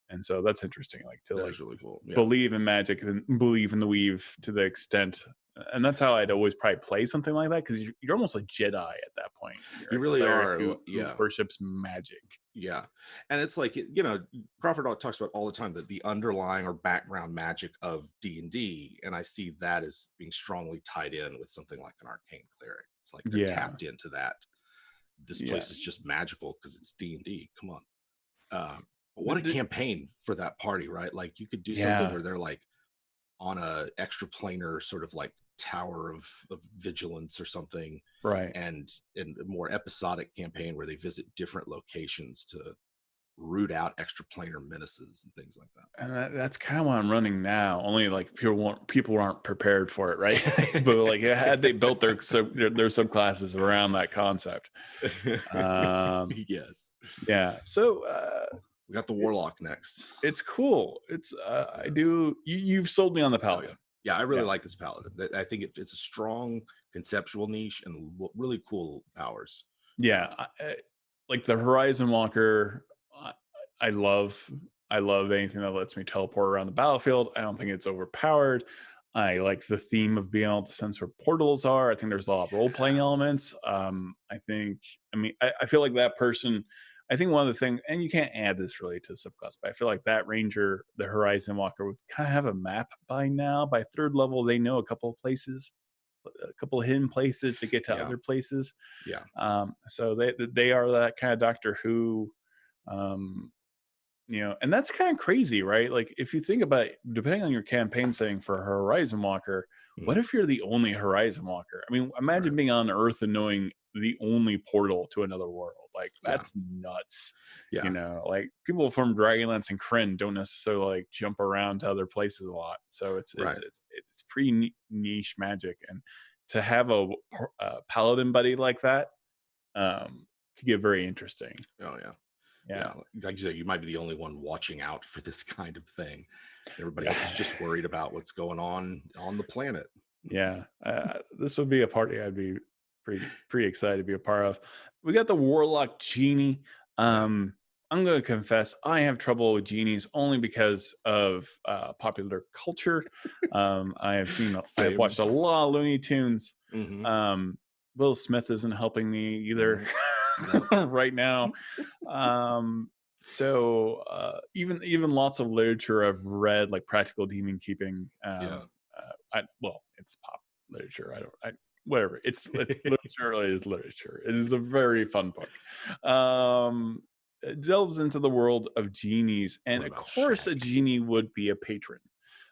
And so that's interesting, like to like really cool. Believe in magic and believe in the weave to the extent, and that's how I'd always probably play something like that, because you're almost a Jedi at that point. You really are. Who worships magic. Yeah, and it's like Crawford talks about all the time that the underlying or background magic of D&D, and I see that as being strongly tied in with something like an Arcane Cleric. It's like they're tapped into that. This place is just magical because it's D&D. Come on. What a campaign for that party, right? Like you could do something where they're like on a extra planar sort of like tower of vigilance or something, right? And a more episodic campaign where they visit different locations to root out extra planar menaces and things like that. And that's kind of what I'm running now. Only like people aren't prepared for it, right? But like had they built their subclasses around that concept. Yes. Yeah. So we got the Warlock next. It's cool. It's you've sold me on the Paladin. Yeah, I really like this Paladin. I think it's a strong conceptual niche and really cool powers. Yeah, like the Horizon Walker, I love anything that lets me teleport around the battlefield. I don't think it's overpowered. I like the theme of being able to sense where portals are. I think there's a lot of role-playing elements. I feel like that person, I think one of the things, and you can't add this really to subclass, but I feel like that Ranger, the Horizon Walker, would kind of have a map by now. By 3rd level, they know a couple of places. couple of hidden places to get to Yeah. other places. Yeah. So they are that kind of Doctor Who, you know, and that's kind of crazy, right? Like if you think about it, depending on your campaign setting for a Horizon Walker, what if you're the only Horizon Walker? I mean, imagine being on Earth and knowing the only portal to another world. Like that's nuts. Yeah. You know, like people from Dragonlance and Kryn don't necessarily like jump around to other places a lot. So it's pretty niche magic, and to have a paladin buddy like that could get very interesting. Oh yeah. Yeah. Like you said, you might be the only one watching out for this kind of thing. Everybody else is just worried about what's going on the planet. Yeah, this would be a party I'd be pretty excited to be a part of. We got the Warlock Genie. I'm going to confess I have trouble with genies only because of popular culture. I've watched a lot of Looney Tunes. Will Smith isn't helping me either right now. So even lots of literature I've read, like Practical Demon Keeping. It's pop literature. Whatever. It's literature. It is literature. It is a very fun book. It delves into the world of genies, and of course, a genie would be a patron.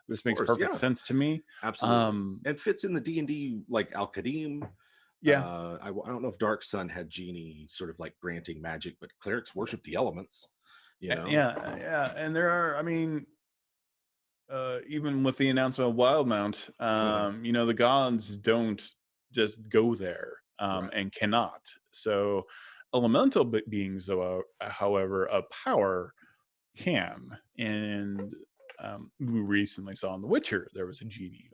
This makes perfect sense to me. Absolutely. It fits in the D&D like Al-Qadim. I don't know if Dark Sun had genie sort of like granting magic, but clerics worship the elements. You know? Yeah. And there are, I mean, even with the announcement of Wildmount, you know, the gods don't just go there and cannot. So elemental beings, though, however, of power can. And we recently saw in The Witcher there was a genie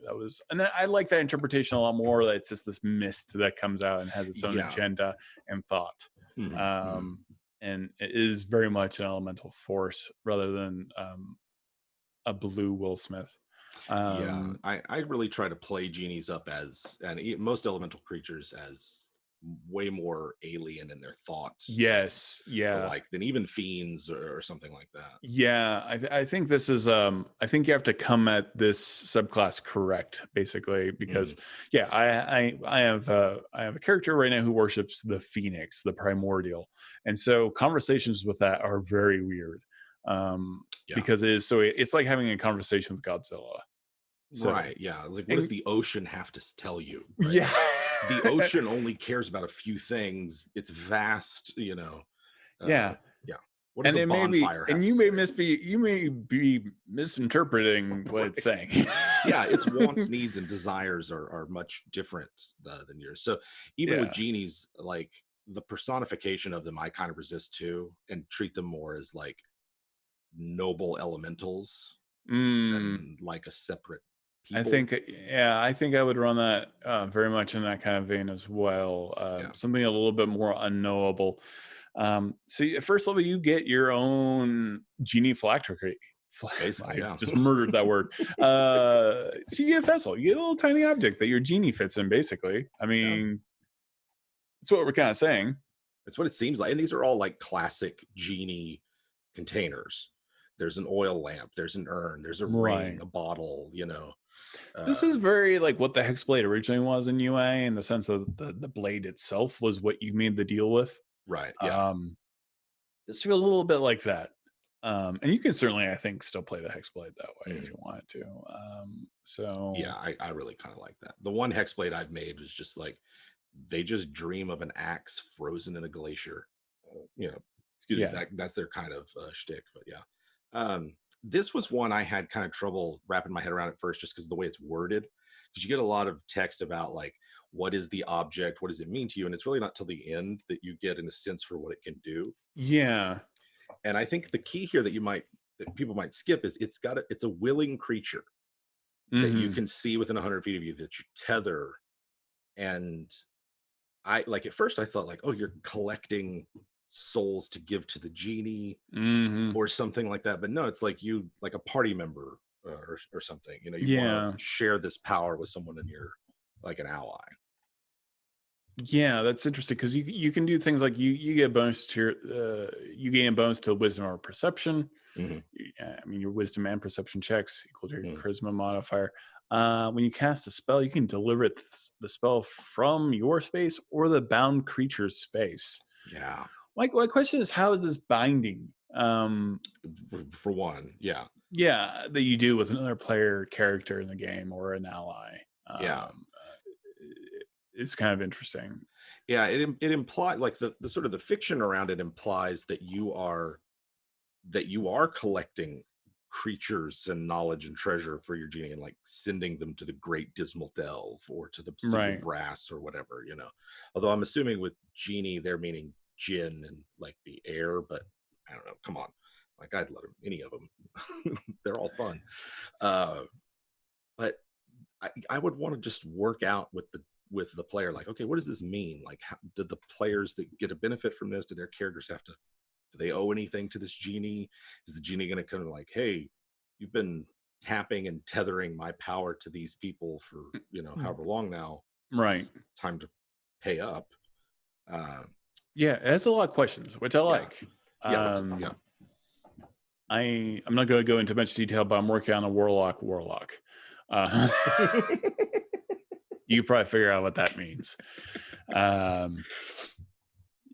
and I like that interpretation a lot more. That it's just this mist that comes out and has its own agenda and thought. And it is very much an elemental force rather than a blue Will Smith. I really try to play genies up most elemental creatures as way more alien in their thoughts. Than even fiends or something like that. I think this is I think you have to come at this subclass correct, basically, because I have a character right now who worships the Phoenix, the primordial, and so conversations with that are very weird. Because it's like having a conversation with Godzilla. Like what does the ocean have to tell you? Right? The ocean only cares about a few things. It's vast, you know. What does a bonfire have you may be misinterpreting what it's saying. Its wants, needs, and desires are much different than yours. So even with genies, like the personification of them, I kind of resist too, and treat them more as like noble elementals and like a separate people. I think I would run that very much in that kind of vein as well. Something a little bit more unknowable. So first level, you get your own genie phylactery. Basically, just murdered that word. So you get a vessel, you get a little tiny object that your genie fits in. Basically, I mean, that's what we're kind of saying. That's what it seems like, and these are all like classic genie containers. There's an oil lamp, there's an urn, there's a ring, a bottle, you know. This is very like what the Hexblade originally was in UA, in the sense that the blade itself was what you made the deal with. Right. This feels a little bit like that. And you can certainly, I think, still play the Hexblade that way if you wanted to. I really kind of like that. The one Hexblade I've made was just like, they just dream of an axe frozen in a glacier. That's their kind of shtick. But this was one I had kind of trouble wrapping my head around at first, just because of the way it's worded. Because you get a lot of text about like, what is the object? What does it mean to you? And it's really not till the end that you get in a sense for what it can do. Yeah. And I think the key here that people might skip is it's a willing creature that you can see within 100 feet of you, that you tether. And I like, at first I thought like, oh, you're collecting souls to give to the genie or something like that. But no, it's like you, like a party member or something, you know, you want to share this power with someone in your, like an ally. Yeah, that's interesting, because you can do things like you get bonus to you gain a bonus to wisdom or perception, I mean, your wisdom and perception checks equal to your charisma modifier. When you cast a spell, you can deliver the spell from your space or the bound creature's space. Yeah. My question is, how is this binding? For one, yeah. Yeah, that you do with another player character in the game or an ally. It's kind of interesting. Yeah, it implies, like, the sort of the fiction around it implies that you are collecting creatures and knowledge and treasure for your genie and like sending them to the great dismal delve or to the sea of brass or whatever, you know. Although I'm assuming with genie they're meaning jinn and like the air, but I don't know. Come on, like I'd let them, any of them. They're all fun. But I would want to just work out with the player, like, okay, what does this mean? Like, how did the players that get a benefit from this, do their characters have to, do they owe anything to this genie? Is the genie going to come like, hey, you've been tapping and tethering my power to these people for, you know, however long now, right? It's time to pay up. Yeah, it has a lot of questions, which I like. Yeah. I'm not going to go into much detail, but I'm working on a warlock. You probably figure out what that means.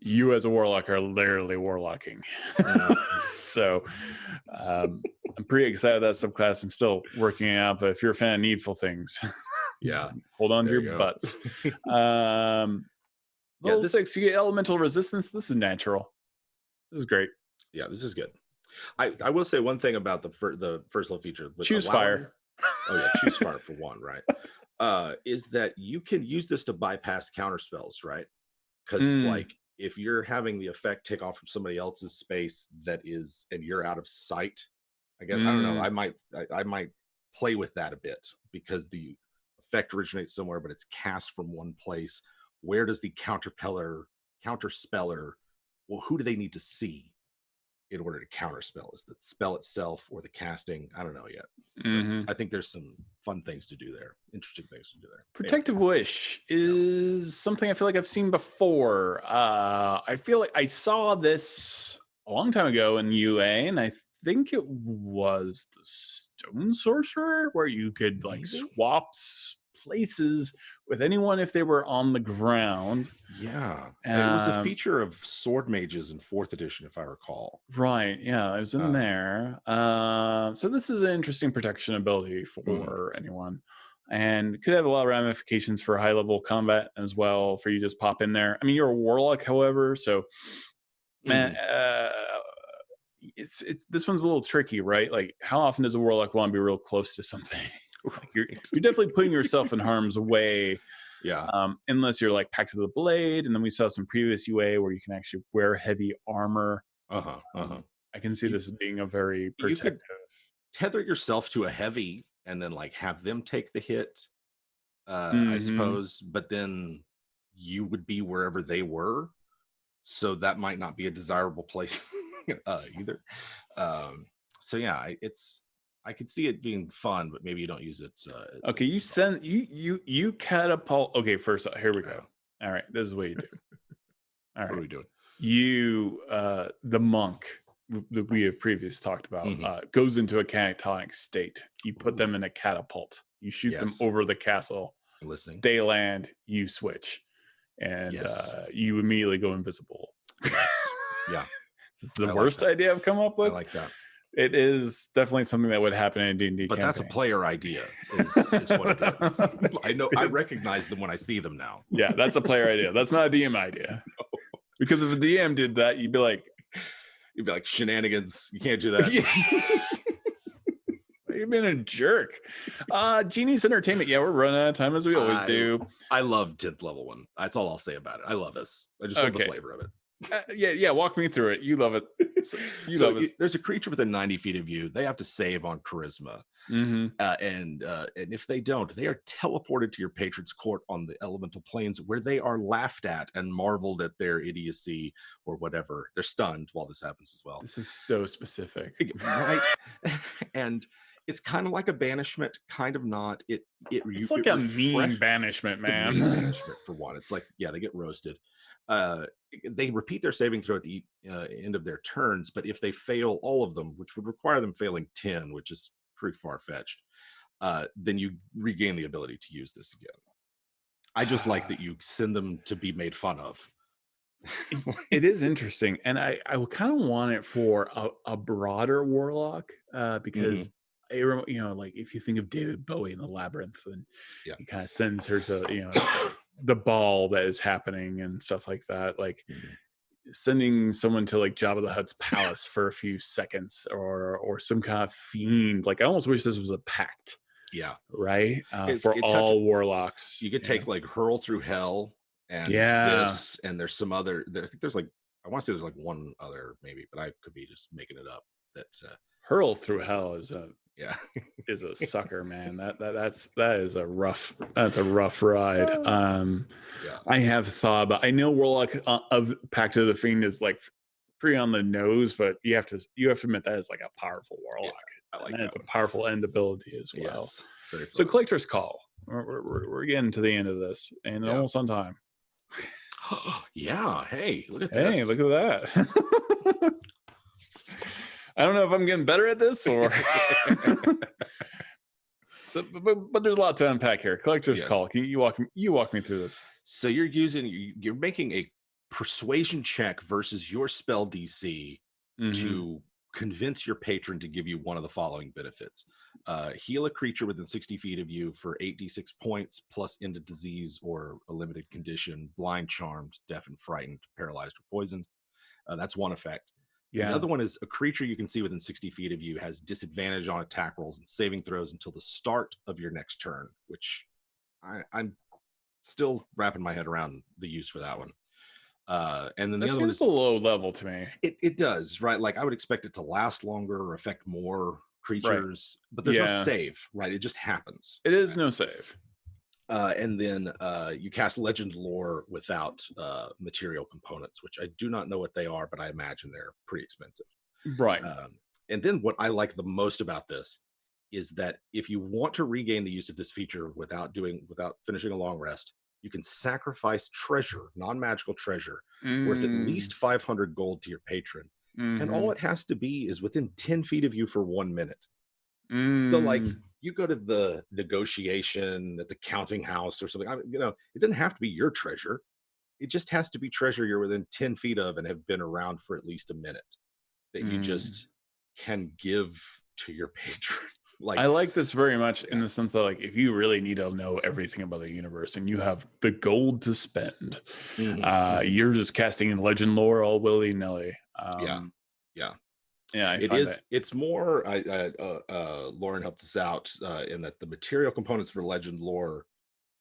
You as a warlock are literally warlocking. So I'm pretty excited that subclass. I'm still working it out, but if you're a fan of needful things, yeah, hold on to your butts. Level 6, you get elemental resistance. This is natural. This is great. Yeah, this is good. I will say one thing about the first level feature. Choose fire. Oh yeah, choose fire for one, right? Is that you can use this to bypass counter spells, right? Because it's like, if you're having the effect take off from somebody else's space that is, and you're out of sight, I guess, I don't know, I might play with that a bit, because the effect originates somewhere, but it's cast from one place. Where does the counter speller, well, who do they need to see in order to counterspell? Is the spell itself or the casting? I don't know yet. I think there's some fun things to do there, interesting things to do there. Protective Wish is something I feel like I've seen before. I feel like I saw this a long time ago in UA, and I think it was the Stone Sorcerer, where you could like swap places with anyone if they were on the ground. Yeah, it was a feature of sword mages in 4th edition, if I recall. Right, yeah, it was in there. So this is an interesting protection ability for anyone, and could have a lot of ramifications for high level combat as well, for you just pop in there. I mean, you're a warlock, however, so man, it's this one's a little tricky, right? Like, how often does a warlock want to be real close to something? Like you're definitely putting yourself in harm's way. Unless you're like Pact of the Blade, and then we saw some previous UA where you can actually wear heavy armor. I can see this as being a very protective. You could tether yourself to a heavy and then like have them take the hit, I suppose, but then you would be wherever they were, so that might not be a desirable place either. So yeah, I could see it being fun, but maybe you don't use it. Okay, you catapult. Okay, first here we go. All right, this is what you do. All right, what are we doing? You the monk that we have previously talked about goes into a catatonic state. You put them in a catapult. You shoot them over the castle. Listening. They land. You switch, and you immediately go invisible. Yeah. This is the worst idea I've come up with. I like that. It is definitely something that would happen in a D&D but campaign. That's a player idea is what it is. I know, I recognize them when I see them now. Yeah, that's a player idea. That's not a DM idea. No. Because if a DM did that, you'd be like shenanigans. You can't do that. You've been a jerk. Genie's Entertainment. Yeah, we're running out of time as we always do. I love 10th level one. That's all I'll say about it. I love this. I just love the flavor of it. Yeah. Walk me through it. You love it. Love it. There's a creature within 90 feet of you. They have to save on charisma, and if they don't, they are teleported to your patron's court on the elemental planes, where they are laughed at and marveled at their idiocy or whatever. They're stunned while this happens as well. This is so specific, right? And it's kind of like a banishment, kind of not. It's like a mean banishment, man. It's a mean banishment for one. It's like, yeah, they get roasted. They repeat their saving throw at the end of their turns, but if they fail all of them, which would require them failing 10, which is pretty far-fetched, then you regain the ability to use this again. I just like that you send them to be made fun of. It is interesting, and I kind of want it for a broader warlock, because like if you think of David Bowie in the Labyrinth, and he kind of sends her to the ball that is happening and stuff like that, like sending someone to like Jabba the Hutt's palace for a few seconds, or some kind of fiend. Like I almost wish this was a pact. Yeah. Right. For all warlocks, you could take like Hurl Through Hell and this, and there's some other. I think there's like, I want to say there's like one other maybe, but I could be just making it up. That Hurl Through Hell is a is a sucker, man. That is a rough ride. I have thought, but I know Warlock of Pact of the Fiend is like pretty on the nose, but you have to admit that is like a powerful warlock. I like that. It's a powerful end ability as well. Yes, so Collector's Call. We're getting to the end of this, and almost on time. Yeah. Hey, look at this. Hey, look at that. I don't know if I'm getting better at this or. So, but there's a lot to unpack here. Collector's Call. Can you walk me through this? So you're making a persuasion check versus your spell DC to convince your patron to give you one of the following benefits. Heal a creature within 60 feet of you for 8d6 points plus end of disease or a limited condition, blind, charmed, deaf and frightened, paralyzed or poisoned. That's one effect. The other one is a creature you can see within 60 feet of you has disadvantage on attack rolls and saving throws until the start of your next turn, which I'm still wrapping my head around the use for that one. And then the other one is a low level to me. It does, right? Like I would expect it to last longer or affect more creatures, but there's no save, right? It just happens. It is no save. And then you cast Legend Lore without material components, which I do not know what they are, but I imagine they're pretty expensive. Right. And then what I like the most about this is that if you want to regain the use of this feature without finishing a long rest, you can sacrifice treasure, non-magical treasure, worth at least 500 gold to your patron. And all it has to be is within 10 feet of you for 1 minute. So like you go to the negotiation at the counting house or something, it doesn't have to be your treasure. It just has to be treasure you're within 10 feet of and have been around for at least a minute that you just can give to your patron. I like this very much in the sense that, like, if you really need to know everything about the universe and you have the gold to spend, you're just casting in Legend Lore all willy-nilly. It's more. Lauren helped us out in that the material components for Legend Lore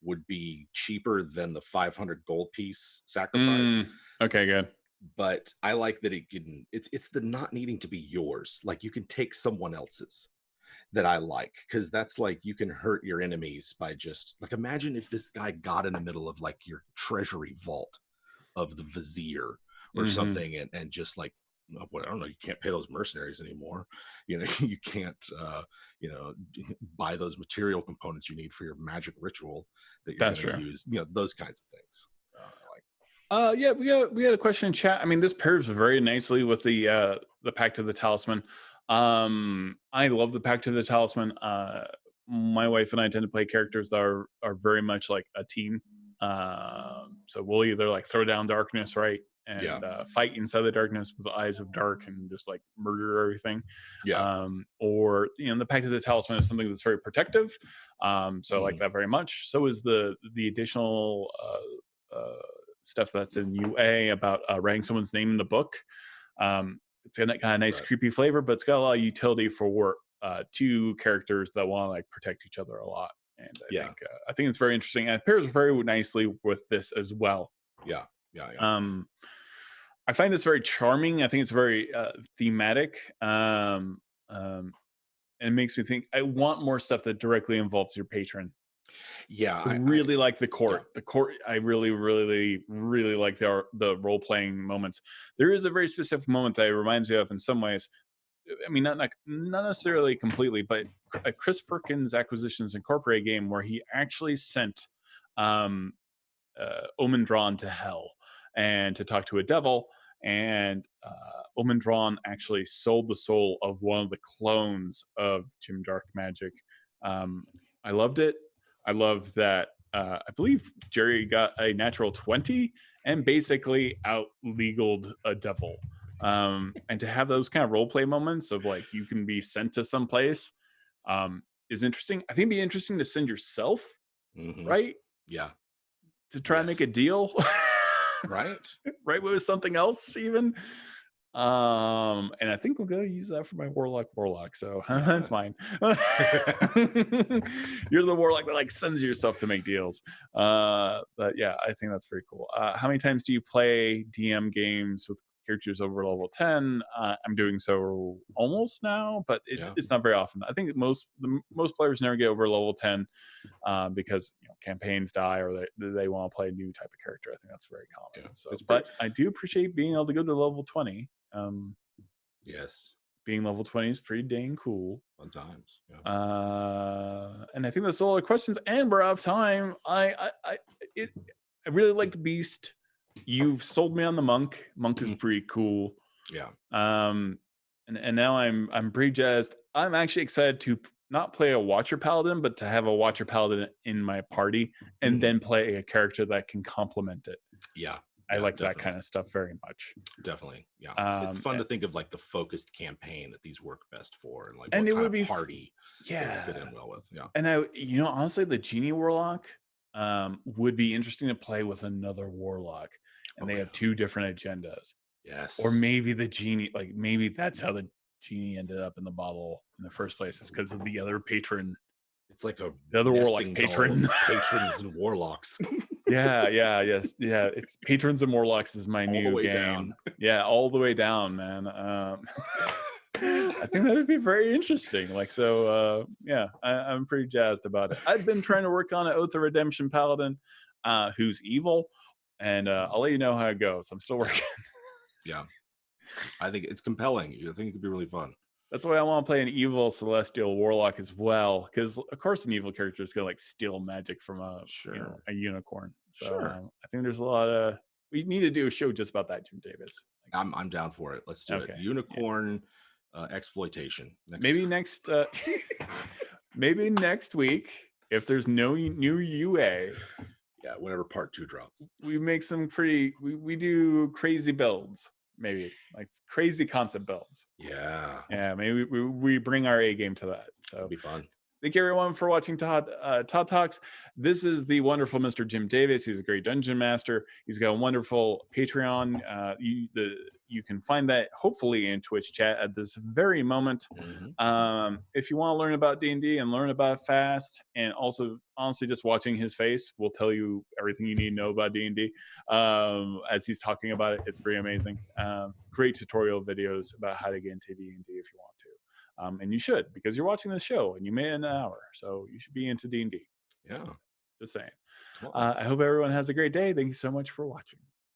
would be cheaper than the 500 gold piece sacrifice. Okay, good. But I like that it's the not needing to be yours. Like you can take someone else's. That I like, because that's like you can hurt your enemies by just like, imagine if this guy got in the middle of like your treasury vault of the Vizier or something and just like, I don't know, you can't pay those mercenaries anymore, you can't buy those material components you need for your magic ritual that you're going to use, those kinds of things. We had a question in chat. I mean, this pairs very nicely with the Pact of the Talisman. I love the Pact of the Talisman. My wife and I tend to play characters that are very much like a team. So we'll either like throw down darkness, right, and fight inside the darkness with the eyes of dark and just like murder everything. Or the Pact of the Talisman is something that's very protective. So I like that very much. So is the additional stuff that's in UA about writing someone's name in the book. It's got a kind of nice creepy flavor, but it's got a lot of utility for two characters that want to like protect each other a lot. And I think it's very interesting, and it pairs very nicely with this as well. I find this very charming. I think it's very thematic, and it makes me think I want more stuff that directly involves your patron. I really like the court. The court, I really, really, really like the role playing moments. There is a very specific moment that it reminds me of in some ways. I mean, not necessarily completely, but a Chris Perkins Acquisitions Incorporated game where he actually sent Omen Drawn to hell, and to talk to a devil. And Omendron actually sold the soul of one of the clones of Jim Dark Magic. I loved it. I love that. I believe Jerry got a natural 20 and basically out legaled a devil. And to have those kind of role play moments of like you can be sent to some place is interesting. I think it'd be interesting to send yourself, right? Yeah. To try and make a deal. Right. Right, with something else even. And I think we're gonna use that for my warlock. So that's mine. You're the warlock that like sends yourself to make deals. But yeah, I think that's very cool. How many times do you play DM games with characters over level 10? I'm doing so almost now, but it's not very often. I think most players never get over level 10 because campaigns die or they want to play a new type of character. I think that's very common. So, but I do appreciate being able to go to level 20. Yes, being level 20 is pretty dang cool. Fun times. And I think that's all the questions, and we're out of time. I really like the beast. You've sold me on the monk. Monk is pretty cool. Yeah. And now I'm pretty jazzed. I'm actually excited to not play a Watcher Paladin, but to have a Watcher Paladin in my party and then play a character that can complement it. Yeah. I like that kind of stuff very much. Definitely. Yeah. It's fun to think of like the focused campaign that these work best for and like and what it kind would be of party fit in well with. Yeah. And honestly, the Genie Warlock would be interesting to play with another Warlock. And they have two different agendas. Yes. Or maybe the Genie, like maybe that's how the Genie ended up in the bottle in the first place. It's because of the other patron. It's like the other Warlock's patron. Patrons and Warlocks. Yes. It's Patrons and Warlocks is my new game. Down. Yeah, all the way down, man. I think that would be very interesting. I'm pretty jazzed about it. I've been trying to work on an Oath of Redemption Paladin who's evil, and I'll let you know how it goes. I'm still working. Yeah. I think it's compelling. I think it could be really fun. That's why I want to play an evil celestial warlock as well, because of course an evil character is gonna like steal magic from a unicorn. So I think there's a lot of we need to do a show just about that, Jim Davis. I'm down for it. Let's do it. Unicorn exploitation. Maybe next week if there's no new UA. Yeah, whenever part 2 drops. We make some we do crazy builds. Maybe like crazy concept builds. Yeah. Maybe we bring our A game to that. So it'll be fun. Thank you everyone for watching Todd Talks. This is the wonderful Mr. Jim Davis. He's a great dungeon master. He's got a wonderful Patreon. You can find that hopefully in Twitch chat at this very moment. If you want to learn about D&D and learn about it fast, and also honestly just watching his face will tell you everything you need to know about D&D as he's talking about it. It's pretty amazing. Great tutorial videos about how to get into D&D if you want to. And you should, because you're watching the show and you made an hour, so you should be into D&D. Yeah. Just saying. I hope everyone has a great day. Thank you so much for watching.